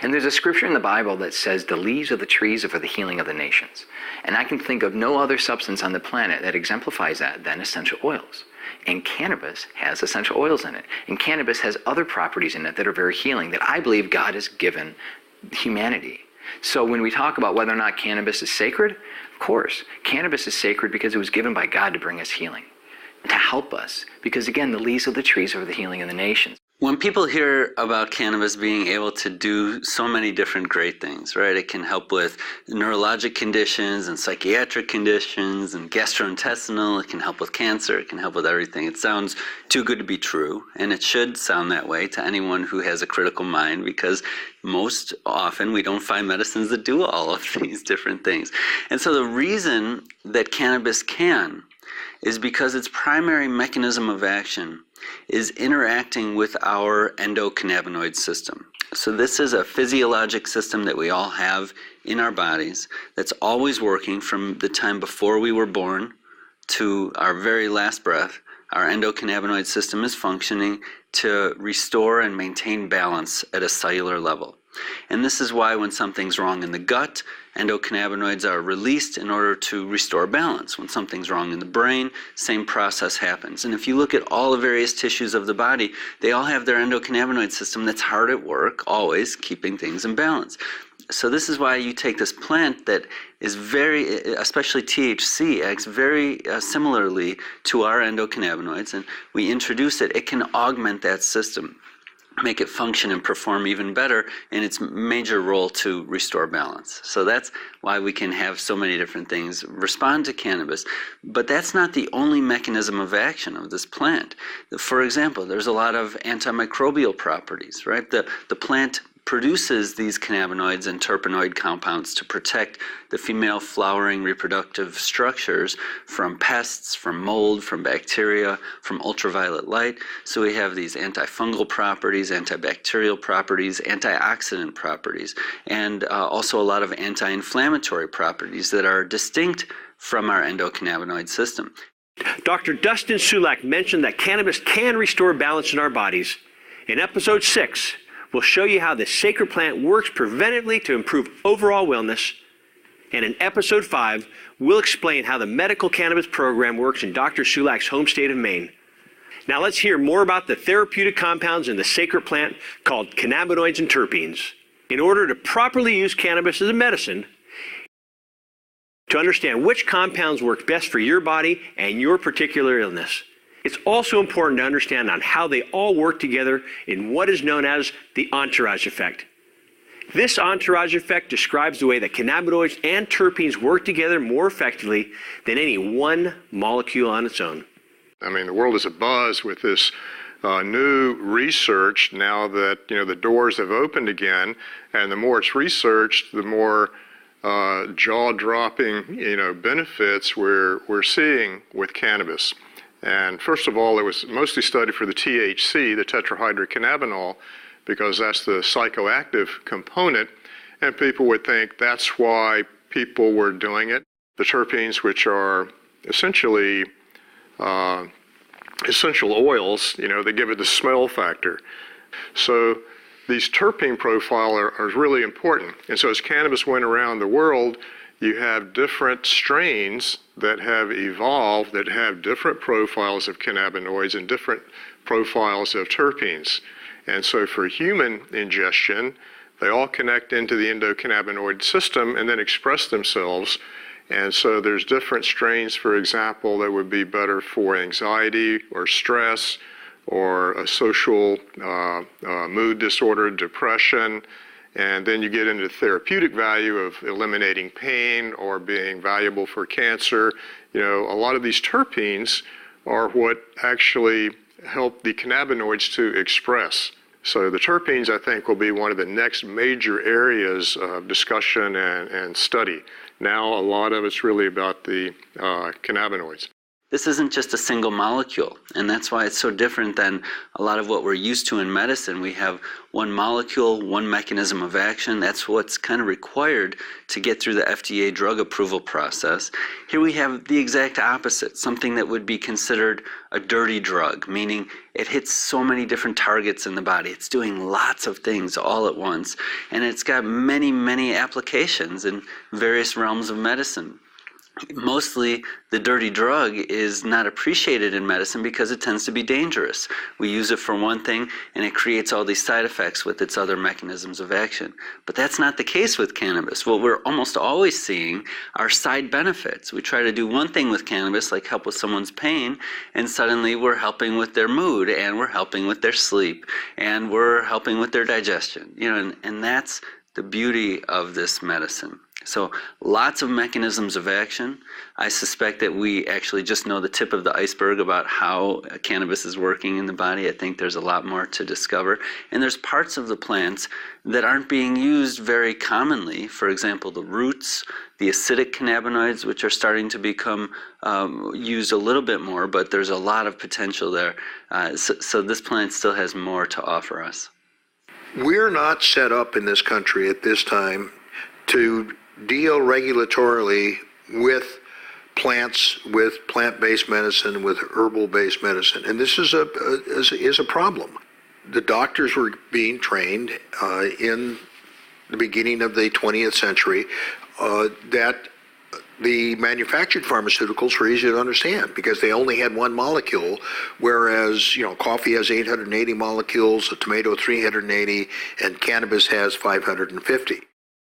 Speaker 8: And there's a scripture in the Bible that says the leaves of the trees are for the healing of the nations. And I can think of no other substance on the planet that exemplifies that than essential oils. And cannabis has essential oils in it. And cannabis has other properties in it that are very healing, that I believe God has given humanity. So when we talk about whether or not cannabis is sacred, of course, cannabis is sacred because it was given by God to bring us healing, to help us. Because again, the leaves of the trees are the healing of the nations.
Speaker 3: When people hear about cannabis being able to do so many different great things, right? It can help with neurologic conditions and psychiatric conditions and gastrointestinal. It can help with cancer. It can help with everything. It sounds too good to be true, and it should sound that way to anyone who has a critical mind, because most often we don't find medicines that do all of these different things. And so the reason that cannabis can is because its primary mechanism of action is interacting with our endocannabinoid system. So this is a physiologic system that we all have in our bodies that's always working from the time before we were born to our very last breath. Our endocannabinoid system is functioning to restore and maintain balance at a cellular level. And this is why when something's wrong in the gut, endocannabinoids are released in order to restore balance. When something's wrong in the brain, same process happens. And if you look at all the various tissues of the body, they all have their endocannabinoid system that's hard at work, always keeping things in balance. So this is why you take this plant that is very, especially THC, acts very similarly to our endocannabinoids, and we introduce it, it can augment that system, make it function and perform even better in its major role to restore balance. So that's why we can have so many different things respond to cannabis. But that's not the only mechanism of action of this plant. For example, there's a lot of antimicrobial properties, right? The plant produces these cannabinoids and terpenoid compounds to protect the female flowering reproductive structures from pests, from mold, from bacteria, from ultraviolet light. So we have these antifungal properties, antibacterial properties, antioxidant properties, and also a lot of anti-inflammatory properties that are distinct from our endocannabinoid system.
Speaker 10: Dr. Dustin Sulak mentioned that cannabis can restore balance in our bodies. In episode 6, we'll show you how the sacred plant works preventively to improve overall wellness. And in episode 5, we'll explain how the medical cannabis program works in Dr. Sulak's home state of Maine. Now let's hear more about the therapeutic compounds in the sacred plant called cannabinoids and terpenes. In order to properly use cannabis as a medicine, to understand which compounds work best for your body and your particular illness, it's also important to understand on how they all work together in what is known as the entourage effect. This entourage effect describes the way that cannabinoids and terpenes work together more effectively than any one molecule on its own.
Speaker 11: I mean, the world is abuzz with this new research now that, the doors have opened again, and the more it's researched, the more jaw-dropping, benefits we're seeing with cannabis. And first of all, it was mostly studied for the THC, the tetrahydrocannabinol, because that's the psychoactive component, and people would think that's why people were doing it. The terpenes, which are essentially essential oils, they give it the smell factor. So these terpene profile are really important. And so as cannabis went around the world, you have different strains that have evolved that have different profiles of cannabinoids and different profiles of terpenes. And so for human ingestion, they all connect into the endocannabinoid system and then express themselves. And so there's different strains, for example, that would be better for anxiety or stress or a social mood disorder, depression. And then you get into the therapeutic value of eliminating pain or being valuable for cancer. A lot of these terpenes are what actually help the cannabinoids to express. So the terpenes, I think, will be one of the next major areas of discussion and study. Now, a lot of it's really about the cannabinoids.
Speaker 3: This isn't just a single molecule, and that's why it's so different than a lot of what we're used to in medicine. We have one molecule, one mechanism of action. That's what's kind of required to get through the FDA drug approval process. Here we have the exact opposite, something that would be considered a dirty drug, meaning it hits so many different targets in the body. It's doing lots of things all at once, and it's got many, many applications in various realms of medicine. mostly the dirty drug is not appreciated in medicine because it tends to be dangerous. We use it for one thing and it creates all these side effects with its other mechanisms of action. But that's not the case with cannabis. What we're almost always seeing are side benefits. We try to do one thing with cannabis, like help with someone's pain, and suddenly we're helping with their mood, and we're helping with their sleep, and we're helping with their digestion. And that's the beauty of this medicine. So lots of mechanisms of action. I suspect that we actually just know the tip of the iceberg about how cannabis is working in the body. I think there's a lot more to discover. And there's parts of the plants that aren't being used very commonly. For example, the roots, the acidic cannabinoids, which are starting to become used a little bit more, but there's a lot of potential there. So this plant still has more to offer us.
Speaker 13: We're not set up in this country at this time to deal regulatorily with plants, with plant-based medicine, with herbal-based medicine, and this is a problem. The doctors were being trained in the beginning of the 20th century that the manufactured pharmaceuticals were easy to understand because they only had one molecule, whereas coffee has 880 molecules, a tomato 380, and cannabis has 550.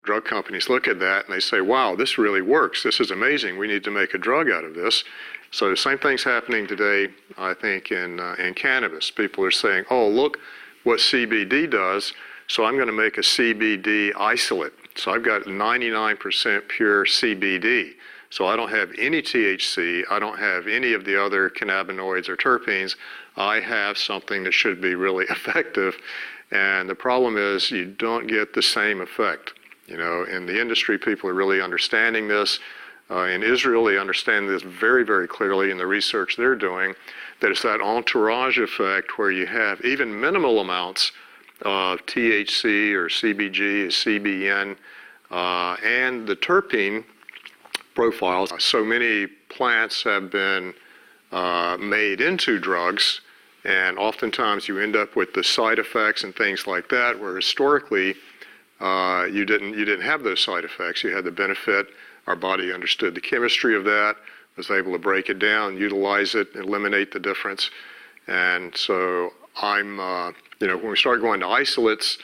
Speaker 11: Drug companies look at that and they say, wow, this really works. This is amazing. We need to make a drug out of this. So the same thing's happening today, I think, in cannabis. People are saying, oh, look what CBD does, so I'm going to make a CBD isolate. So I've got 99% pure CBD. So I don't have any THC. I don't have any of the other cannabinoids or terpenes. I have something that should be really effective. And the problem is you don't get the same effect. In the industry, people are really understanding this. In Israel, they understand this very, very clearly in the research they're doing, that it's that entourage effect where you have even minimal amounts of THC or CBG, CBN, and the terpene profiles. So many plants have been made into drugs, and oftentimes you end up with the side effects and things like that, where historically you didn't have those side effects. You had the benefit. Our body understood the chemistry of that, was able to break it down, utilize it, eliminate the difference. And so I'm, when we start going to isolates,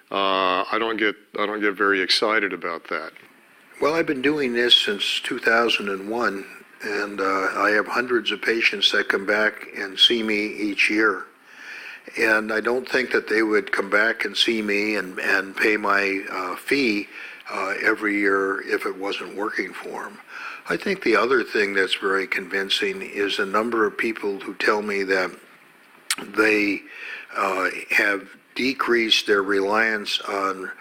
Speaker 11: I don't get very excited about that.
Speaker 13: Well, I've been doing this since 2001, and I have hundreds of patients that come back and see me each year. And I don't think that they would come back and see me and pay my fee every year if it wasn't working for them. I think the other thing that's very convincing is the number of people who tell me that they have decreased their reliance on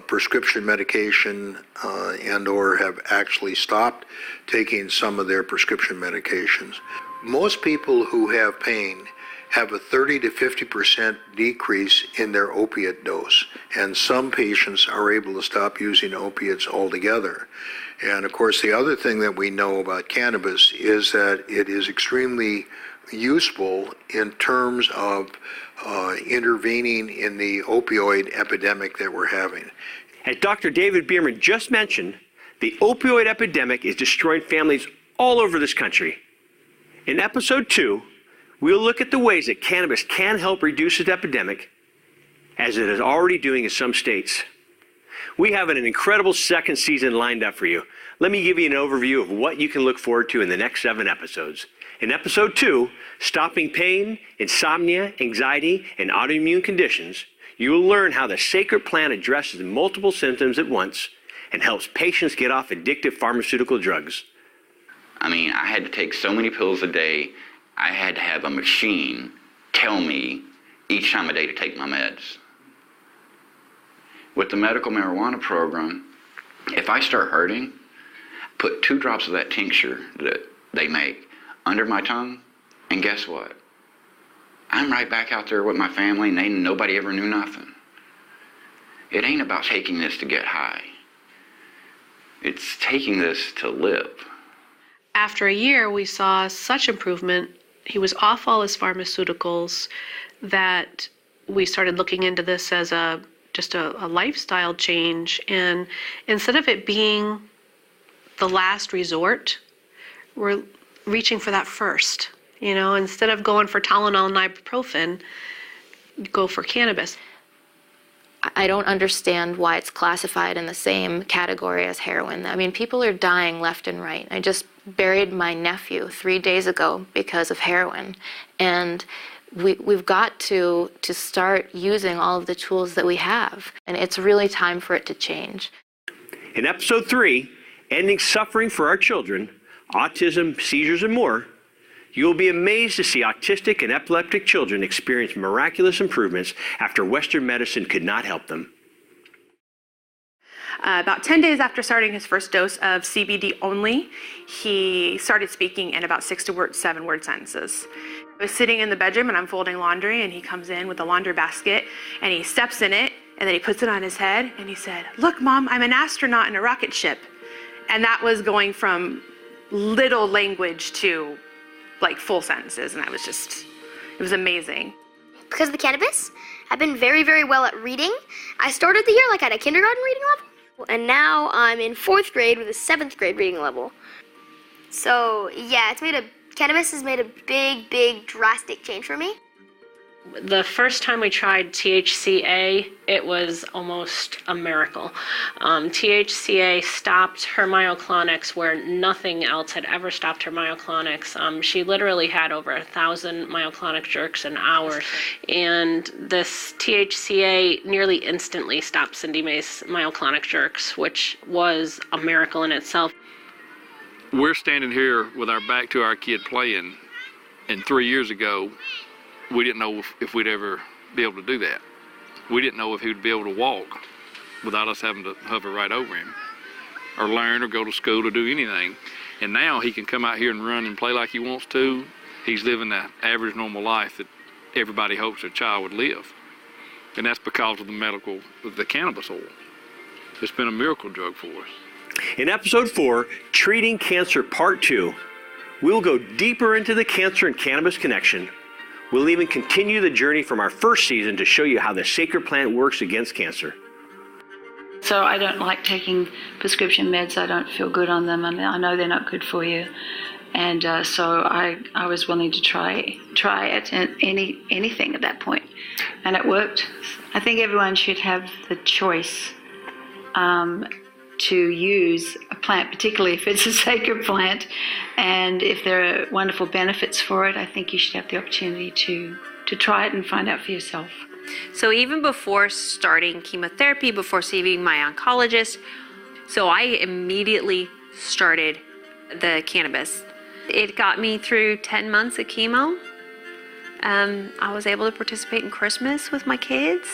Speaker 13: prescription medication and or have actually stopped taking some of their prescription medications. Most people who have pain have a 30 to 50% decrease in their opiate dose, and some patients are able to stop using opiates altogether. And of course, the other thing that we know about cannabis is that it is extremely useful in terms of intervening in the opioid epidemic that we're having.
Speaker 10: As Dr. David Bierman just mentioned, the opioid epidemic is destroying families all over this country. In episode 2, we'll look at the ways that cannabis can help reduce this epidemic, as it is already doing in some states. We have an incredible second season lined up for you. Let me give you an overview of what you can look forward to in the next 7 episodes. In episode 2, Stopping Pain, Insomnia, Anxiety, and Autoimmune Conditions, you will learn how the sacred plant addresses multiple symptoms at once and helps patients get off addictive pharmaceutical drugs.
Speaker 1: I mean, I had to take so many pills a day. I had to have a machine tell me each time a day to take my meds. With the medical marijuana program, if I start hurting, put 2 drops of that tincture that they make under my tongue, and guess what? I'm right back out there with my family, and nobody ever knew nothing. It ain't about taking this to get high. It's taking this to live.
Speaker 22: After a year, we saw such improvement. He was off all his pharmaceuticals that we started looking into this as just a lifestyle change. And instead of it being the last resort. We're reaching for that first. You know, instead of going for Tylenol and ibuprofen, go for cannabis.
Speaker 2: I don't understand why it's classified in the same category as heroin. I mean, people are dying left and right. I just buried my nephew 3 days ago because of heroin. And we've got to start using all of the tools that we have. And it's really time for it to change.
Speaker 10: In episode 3, Ending Suffering for Our Children, Autism, Seizures, and More, you will be amazed to see autistic and epileptic children experience miraculous improvements after Western medicine could not help them.
Speaker 4: About 10 days after starting his first dose of CBD only, he started speaking in about 6 to 7 word sentences. I was sitting in the bedroom and I'm folding laundry, and he comes in with a laundry basket and he steps in it and then he puts it on his head and he said, "Look, Mom, I'm an astronaut in a rocket ship." And that was going from little language to like full sentences, and it was amazing.
Speaker 23: Because of the cannabis, I've been very, very well at reading. I started the year like at a kindergarten reading level, and now I'm in 4th grade with a 7th grade reading level. So yeah, cannabis has made a big, big, drastic change for me.
Speaker 21: The first time we tried THCA, it was almost a miracle. THCA stopped her myoclonics where nothing else had ever stopped her myoclonics. She literally had over 1,000 myoclonic jerks an hour. And this THCA nearly instantly stopped Cindy May's myoclonic jerks, which was a miracle in itself.
Speaker 24: We're standing here with our back to our kid playing, and 3 years ago, we didn't know if we'd ever be able to do that. We didn't know if he would be able to walk without us having to hover right over him, or learn or go to school or do anything. And now he can come out here and run and play like he wants to. He's living the average normal life that everybody hopes a child would live. And that's because of the cannabis oil. It's been a miracle drug for us.
Speaker 10: In episode 4, Treating Cancer Part 2, we'll go deeper into the cancer and cannabis connection. We'll even continue the journey from our first season to show you how the sacred plant works against cancer.
Speaker 25: So I don't like taking prescription meds. I don't feel good on them. I know they're not good for you. And so I was willing to try it and anything at that point. And it worked. I think everyone should have the choice to use a plant, particularly if it's a sacred plant, and if there are wonderful benefits for it. I think you should have the opportunity to try it and find out for yourself.
Speaker 26: So even before starting chemotherapy, before seeing my oncologist, so I immediately started the cannabis. It got me through 10 months of chemo. I was able to participate in Christmas with my kids,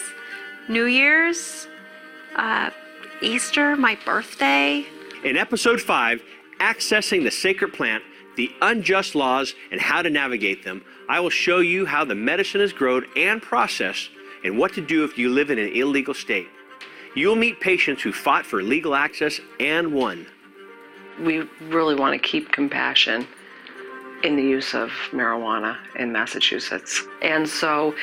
Speaker 26: New Year's, Easter, my birthday.
Speaker 10: In episode 5, Accessing the Sacred Plant, the Unjust Laws, and How to Navigate Them, I will show you how the medicine is grown and processed and what to do if you live in an illegal state. You'll meet patients who fought for legal access and won.
Speaker 7: We really want to keep compassion in the use of marijuana in Massachusetts. And so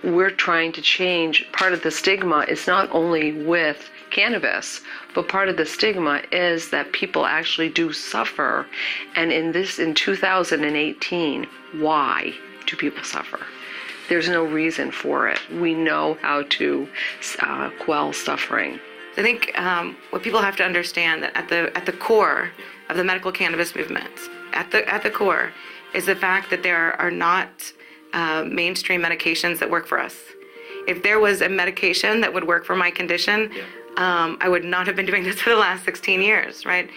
Speaker 7: we're trying to change. Part of the stigma is not only with cannabis, but part of the stigma is that people actually do suffer. And in 2018, why do people suffer? There's no reason for it. We know how to quell suffering.
Speaker 27: I think what people have to understand that at the core of the medical cannabis movement, at the core, is the fact that there are not mainstream medications that work for us. If there was a medication that would work for my condition, I would not have been doing this for the last 16 years, right?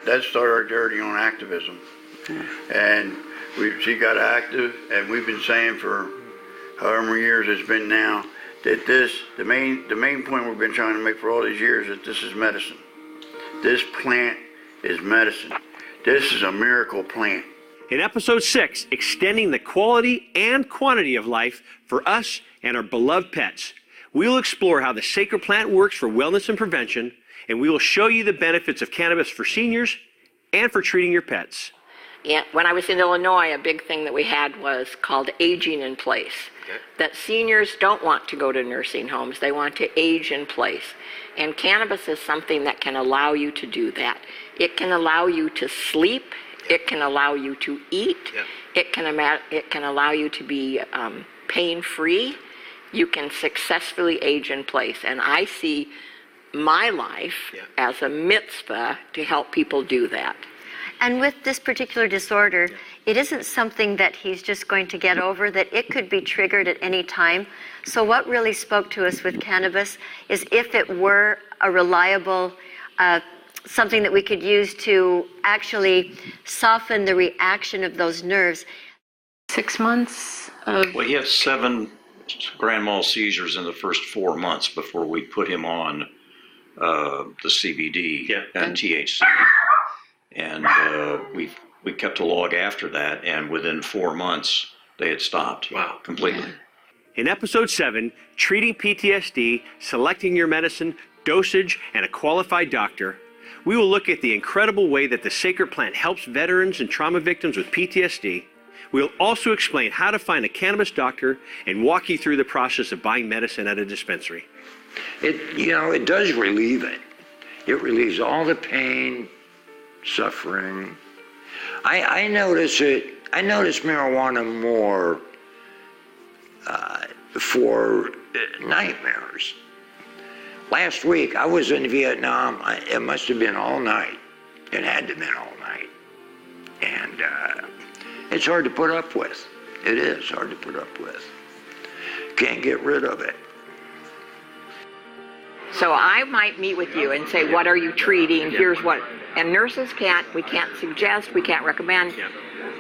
Speaker 28: That started our journey on activism, and she got active, and we've been saying for however many years it's been now, that the main point we've been trying to make for all these years is this is medicine. This plant is medicine. This is a miracle plant.
Speaker 10: In episode 6, Extending the Quality and Quantity of Life for Us and Our Beloved Pets, we will explore how the sacred plant works for wellness and prevention, and we will show you the benefits of cannabis for seniors and for treating your pets.
Speaker 5: And when I was in Illinois, a big thing that we had was called aging in place. That seniors don't want to go to nursing homes. They want to age in place. And cannabis is something that can allow you to do that. It can allow you to sleep. It can allow you to eat. It can allow you to be pain-free. You can successfully age in place. And I see my life as a mitzvah to help people do that.
Speaker 6: And with this particular disorder, it isn't something that he's just going to get over, that it could be triggered at any time. So what really spoke to us with cannabis is if it were a reliable, something that we could use to actually soften the reaction of those nerves.
Speaker 9: 6 months of...
Speaker 14: Well, he had 7 grand mal seizures in the first 4 months before we put him on the CBD and THC. And we kept a log after that, and within 4 months, they had stopped completely.
Speaker 10: In episode 7, treating PTSD, selecting your medicine, dosage, and a qualified doctor, we will look at the incredible way that the Sacred Plant helps veterans and trauma victims with PTSD. We'll also explain how to find a cannabis doctor and walk you through the process of buying medicine at a dispensary.
Speaker 15: It does relieve it. It relieves all the pain, suffering. I notice marijuana more for nightmares. Last week I was in Vietnam. It must have been all night. It had to have been all night. And it's hard to put up with. It is hard to put up with. Can't get rid of it.
Speaker 5: So I might meet with you and say, what are you treating? Here's what, and nurses we can't suggest, we can't recommend.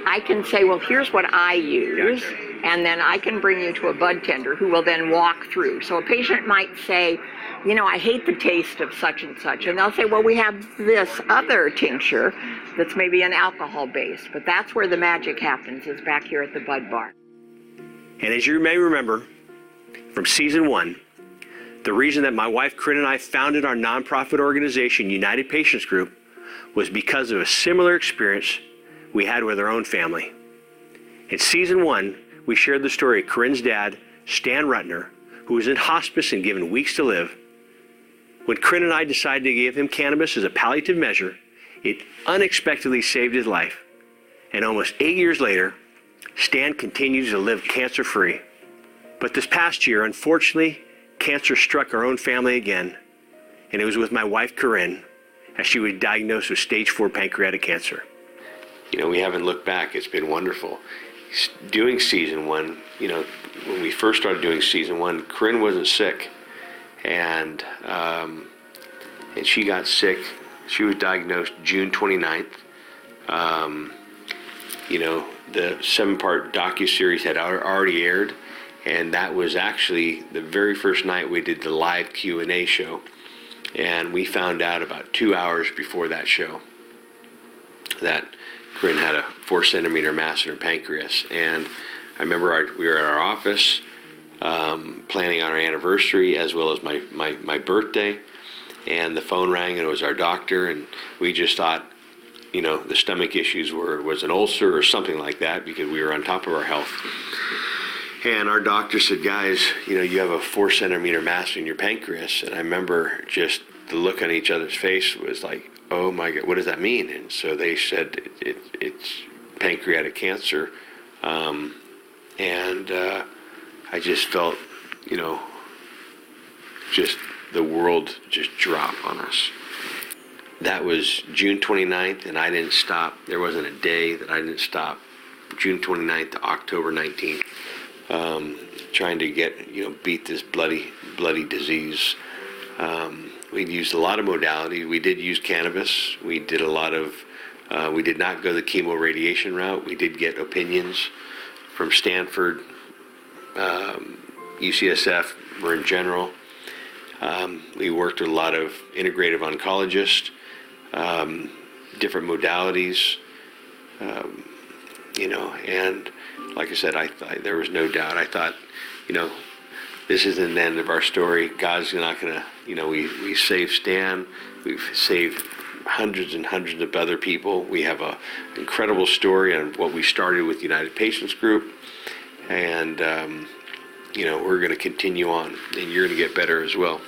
Speaker 5: I can say, well, here's what I use, and then I can bring you to a bud tender who will then walk through. So a patient might say, I hate the taste of such and such, and they'll say, well, we have this other tincture that's maybe an alcohol base, but that's where the magic happens, is back here at the Bud Bar.
Speaker 10: And as you may remember from season 1, the reason that my wife Corinne and I founded our nonprofit organization, United Patients Group, was because of a similar experience we had with our own family. In season 1, we shared the story of Corinne's dad, Stan Rutner, who was in hospice and given weeks to live. When Corinne and I decided to give him cannabis as a palliative measure, it unexpectedly saved his life. And almost 8 years later, Stan continues to live cancer-free. But this past year, unfortunately, cancer struck our own family again, and it was with my wife Corinne, as she was diagnosed with stage 4 pancreatic cancer.
Speaker 12: We haven't looked back. It's been wonderful. Doing season 1, when we first started doing season 1, Corinne wasn't sick, and she got sick. She was diagnosed June 29th. The 7-part docuseries had already aired, and that was actually the very first night we did the live Q&A show. And we found out about 2 hours before that show that Corinne had a 4-centimeter mass in her pancreas. And I remember we were at our office planning on our anniversary as well as my birthday. And the phone rang, and it was our doctor. And we just thought, the stomach issues was an ulcer or something like that, because we were on top of our health. And our doctor said, guys, you have a 4-centimeter mass in your pancreas. And I remember just the look on each other's face was like, oh my God, what does that mean? And so they said it's pancreatic cancer. And I just felt, just the world just drop on us. That was June 29th, and I didn't stop. There wasn't a day that I didn't stop. June 29th to October 19th. Trying to get, beat this bloody disease. We used a lot of modalities. We did use cannabis. We did a lot of, we did not go the chemoradiation route. We did get opinions from Stanford, UCSF, Marin General. We worked with a lot of integrative oncologists, different modalities, and like I said, there was no doubt. I thought, this isn't the end of our story. God's not going to, we saved Stan. We've saved
Speaker 10: hundreds and hundreds of other people. We have an incredible story on what we started with United Patients Group, and we're going to continue on, and you're going to get better as well.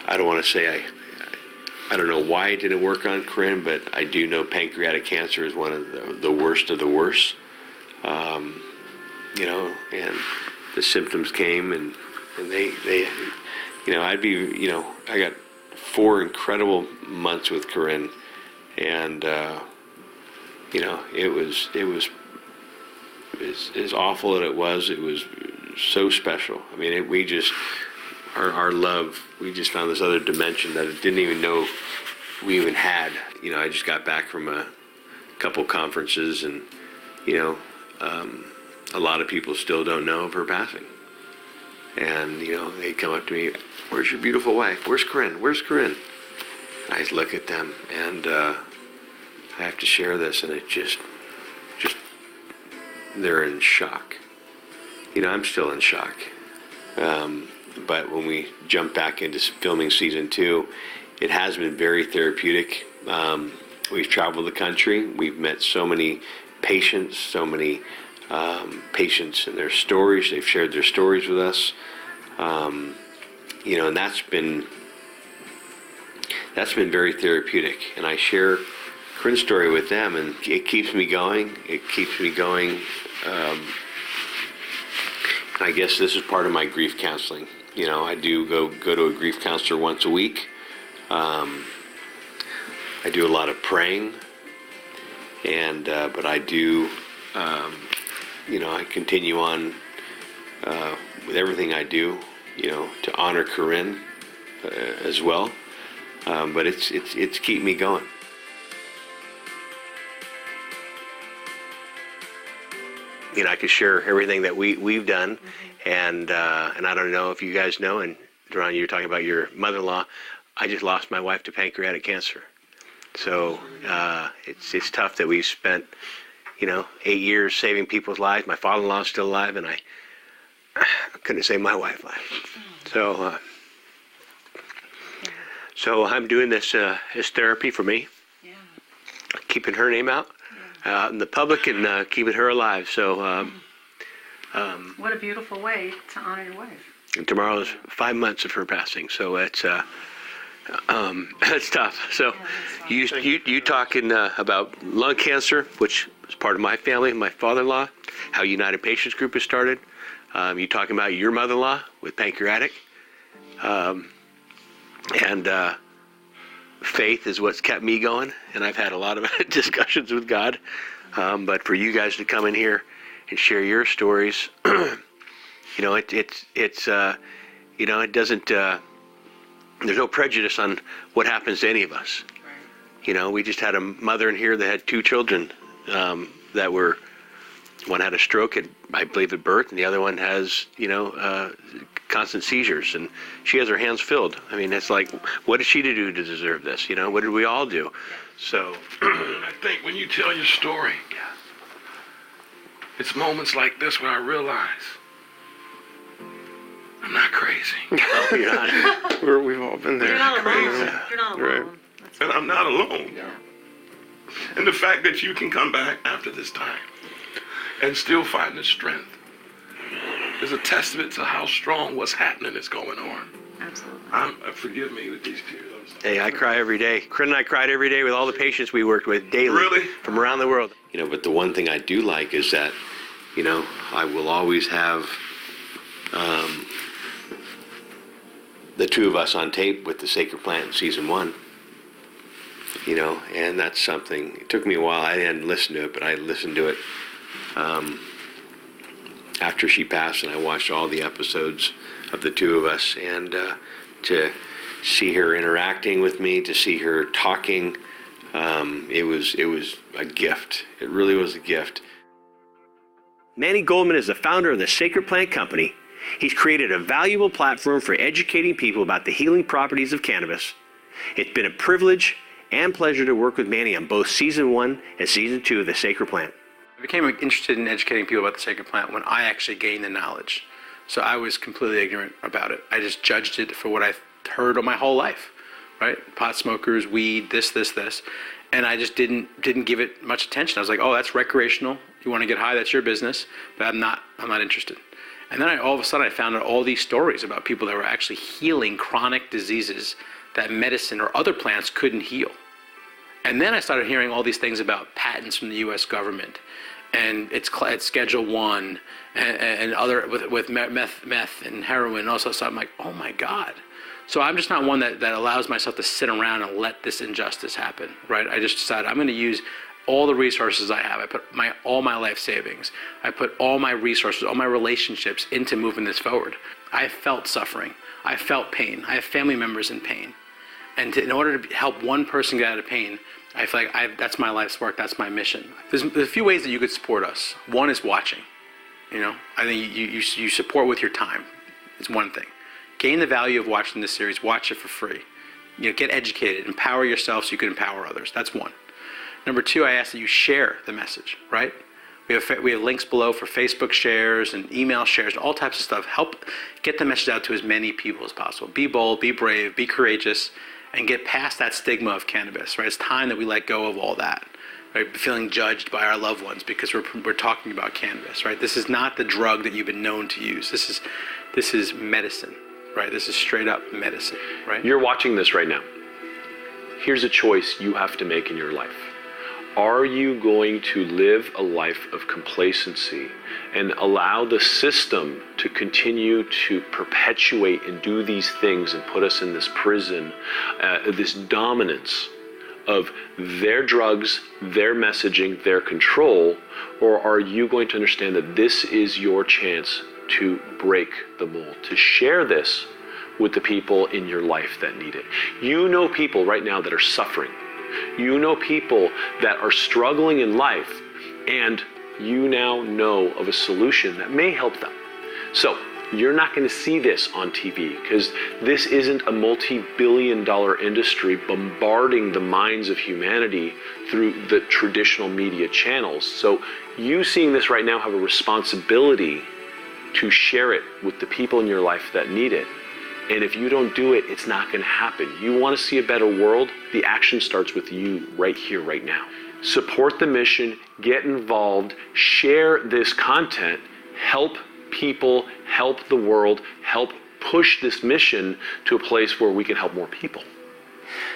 Speaker 10: I don't want to say I don't know why it didn't work on Corinne, but I do know pancreatic cancer is one of the worst of the worst. And the symptoms came, and they I got 4 incredible months with Corinne, and it was as awful as it was so special. I mean, we just our love, we just found this other dimension that I didn't even know we even had. I just got back from a couple conferences, and a lot of people still don't know of her passing. And they come up to me, "Where's your beautiful wife? Where's Corinne? Where's Corinne?" I just look at them, and I have to share this, and it just they're in shock. I'm still in shock. But when we jump back into filming season 2, it has been very therapeutic. We've traveled the country. We've met so many patients, patients and their stories. They've shared their stories with us. And that's been very therapeutic. And I share Corinne's story with them, and it keeps me going. I guess this is part of my grief counseling. I do go to a grief counselor once a week. I do a lot of praying, and but I do, I continue on with everything I do, to honor Corinne as well. But it's keep me going. I could share everything that we've done, and I don't know if you guys know, and Ron, you're talking about your mother-in-law. I just lost my wife to pancreatic cancer, so it's tough that we've spent 8 years saving people's lives. My father-in-law is still alive, and I couldn't save my wife's life. So I'm doing this as therapy for me, keeping her name out in the public and keeping her alive. So
Speaker 22: what a beautiful way to honor your wife.
Speaker 10: And tomorrow is 5 months of her passing, so it's tough. So you talking about lung cancer, which is part of my family, my father-in-law, how United Patients Group has started. You talking about your mother-in-law with pancreatic, and faith is what's kept me going, and I've had a lot of discussions with God. But for you guys to come in here and share your stories, it doesn't. There's no prejudice on what happens to any of us. We just had a mother in here that had 2 children that were. One had a stroke, I believe, at birth, and the other one has, constant seizures, and she has her hands filled. I mean, it's like, what did she do to deserve this? What did we all do? So,
Speaker 3: I think when you tell your story, it's moments like this where I realize I'm not crazy.
Speaker 10: No, you're not.
Speaker 3: We've all been there.
Speaker 22: You're not
Speaker 3: crazy.
Speaker 22: alone. You're not alone.
Speaker 3: Right. And I'm not alone. Yeah. And the fact that you can come back after this time and still find the strength is a testament to how strong what's happening is going on.
Speaker 22: Absolutely.
Speaker 3: Forgive me with these tears.
Speaker 10: Hey, I cry every day. Corinne and I cried every day with all the patients we worked with daily.
Speaker 3: Really?
Speaker 10: From around the world. But the one thing I do like is that, I will always have the 2 of us on tape with the Sacred Plant in season 1. And that's something. It took me a while. I didn't listen to it, but I listened to it after she passed, and I watched all the episodes of the 2 of us, and to see her interacting with me, to see her talking, it was a gift. It really was a gift. Manny Goldman is the founder of the Sacred Plant Company. He's created a valuable platform for educating people about the healing properties of cannabis. It's been a privilege and pleasure to work with Manny on both season 1 and season 2 of the Sacred Plant.
Speaker 8: I became interested in educating people about the Sacred Plant when I actually gained the knowledge. So I was completely ignorant about it. I just judged it for what I've heard all my whole life, right? Pot smokers, weed, this. And I just didn't give it much attention. I was like, oh, that's recreational. You want to get high, that's your business, but I'm not interested. And then all of a sudden I found out all these stories about people that were actually healing chronic diseases that medicine or other plants couldn't heal. And then I started hearing all these things about patents from the U.S. government, and it's Schedule 1 and other with meth and heroin and also. So I'm like, oh my God. So I'm just not one that allows myself to sit around and let this injustice happen, right? I just decided I'm going to use all the resources I have. I put all my life savings. I put all my resources, all my relationships into moving this forward. I felt suffering. I felt pain. I have family members in pain. And in order to help one person get out of pain, I feel like that's my life's work. That's my mission. There's a few ways that you could support us. One is watching. I think you support with your time. It's one thing. Gain the value of watching this series. Watch it for free. Get educated. Empower yourself so you can empower others. That's one. Number two, I ask that you share the message, right? We have links below for Facebook shares and email shares, all types of stuff. Help get the message out to as many people as possible. Be bold, be brave, be courageous, and get past that stigma of cannabis, right? It's time that we let go of all that, right? Feeling judged by our loved ones because we're talking about cannabis, right? This is not the drug that you've been known to use. This is medicine, right? This is straight up medicine, right?
Speaker 12: You're watching this right now. Here's a choice you have to make in your life. Are you going to live a life of complacency and allow the system to continue to perpetuate and do these things and put us in this prison, this dominance of their drugs, their messaging, their control? Or are you going to understand that this is your chance to break the mold, to share this with the people in your life that need it? You know people right now that are suffering. You know people that are struggling in life, and you now know of a solution that may help them. So you're not going to see this on TV because this isn't a multi-billion-dollar industry bombarding the minds of humanity through the traditional media channels. So you seeing this right now have a responsibility to share it with the people in your life that need it. And if you don't do it, it's not going to happen. You want to see a better world? The action starts with you right here, right now. Support the mission, get involved, share this content, help people, help the world, help push this mission to a place where we can help more people.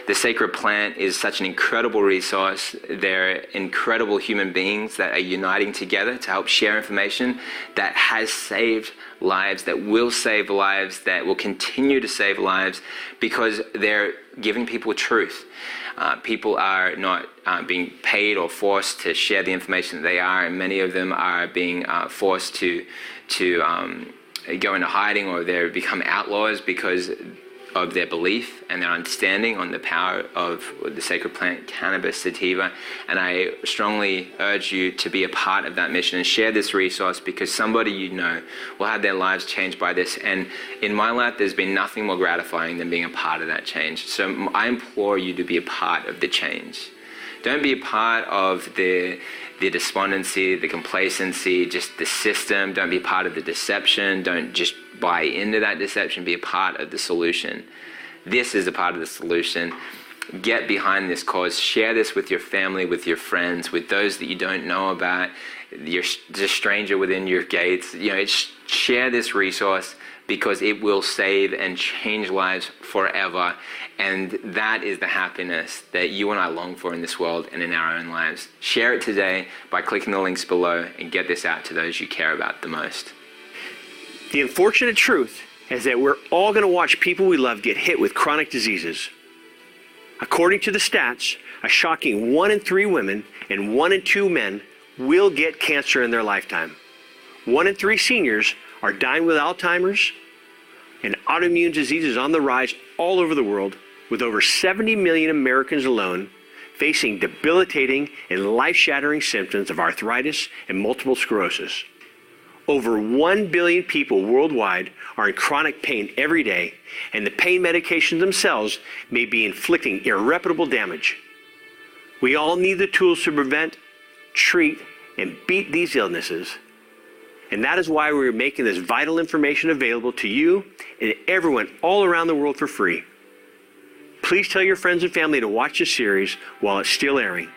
Speaker 1: The Sacred Plant is such an incredible resource. They're incredible human beings that are uniting together to help share information that has saved lives, that will save lives, that will continue to save lives because they're giving people truth. People are not being paid or forced to share the information that they are, and many of them are being forced to go into hiding, or they become outlaws because of their belief and their understanding on the power of the sacred plant, cannabis sativa. And I strongly urge you to be a part of that mission and share this resource, because somebody you know will have their lives changed by this. And in my life, there's been nothing more gratifying than being a part of that change. So I implore you to be a part of the change. Don't be a part of the despondency, the complacency, just the system. Don't be part of the deception. Don't just buy into that deception. Be a part of the solution. This is a part of the solution. Get behind this cause. Share this with your family, with your friends, with those that you don't know about, the stranger within your gates. Share this resource, because it will save and change lives forever. And that is the happiness that you and I long for in this world and in our own lives. Share it today by clicking the links below and get this out to those you care about the most.
Speaker 10: The unfortunate truth is that we're all going to watch people we love get hit with chronic diseases. According to the stats, a shocking 1 in 3 women and 1 in 2 men will get cancer in their lifetime. 1 in 3 seniors are dying with Alzheimer's, and autoimmune diseases on the rise all over the world, with over 70 million Americans alone facing debilitating and life-shattering symptoms of arthritis and multiple sclerosis. Over 1 billion people worldwide are in chronic pain every day, and the pain medications themselves may be inflicting irreparable damage. We all need the tools to prevent, treat, and beat these illnesses. And that is why we're making this vital information available to you and everyone all around the world for free. please tell your friends and family to watch the series while it's still airing.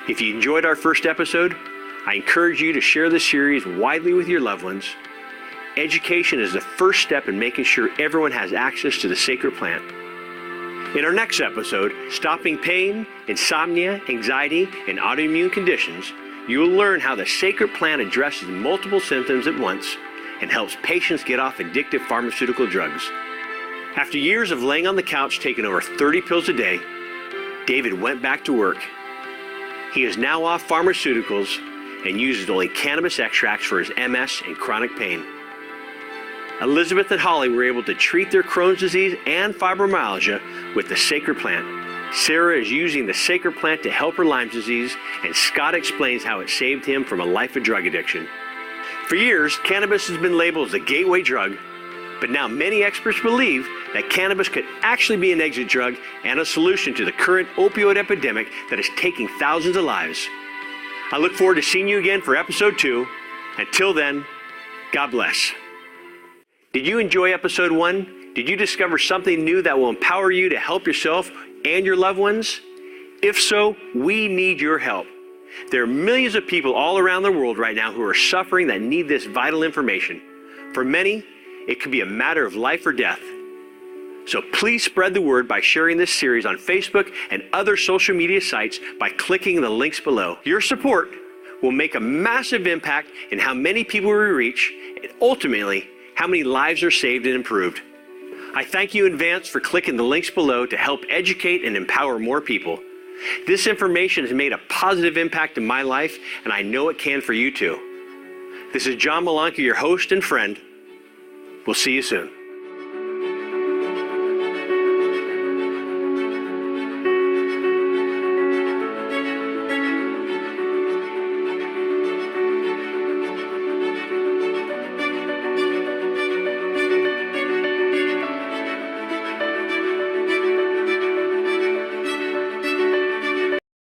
Speaker 10: If you enjoyed our first episode, I encourage you to share the series widely with your loved ones. Education is the first step in making sure everyone has access to the sacred plant. In our next episode, Stopping Pain, Insomnia, Anxiety, and Autoimmune Conditions, you will learn how the sacred plant addresses multiple symptoms at once and helps patients get off addictive pharmaceutical drugs. After years of laying on the couch taking over 30 pills a day, David went back to work. He is now off pharmaceuticals and uses only cannabis extracts for his MS and chronic pain. Elizabeth and Holly were able to treat their Crohn's disease and fibromyalgia with the sacred plant. Sarah is using the sacred plant to help her Lyme disease, and Scott explains how it saved him from a life of drug addiction. For years, cannabis has been labeled as a gateway drug, but now many experts believe that cannabis could actually be an exit drug and a solution to the current opioid epidemic that is taking thousands of lives. I look forward to seeing you again for episode 2. Until then, God bless. Did you enjoy episode 1? Did you discover something new that will empower you to help yourself and your loved ones? If so, we need your help. There are millions of people all around the world right now who are suffering that need this vital information. For many, it could be a matter of life or death. So please spread the word by sharing this series on Facebook and other social media sites by clicking the links below. Your support will make a massive impact in how many people we reach and ultimately how many lives are saved and improved. I thank you in advance for clicking the links below to help educate and empower more people. This information has made a positive impact in my life, and I know it can for you too. This is John Malanka, your host and friend. We'll see you soon.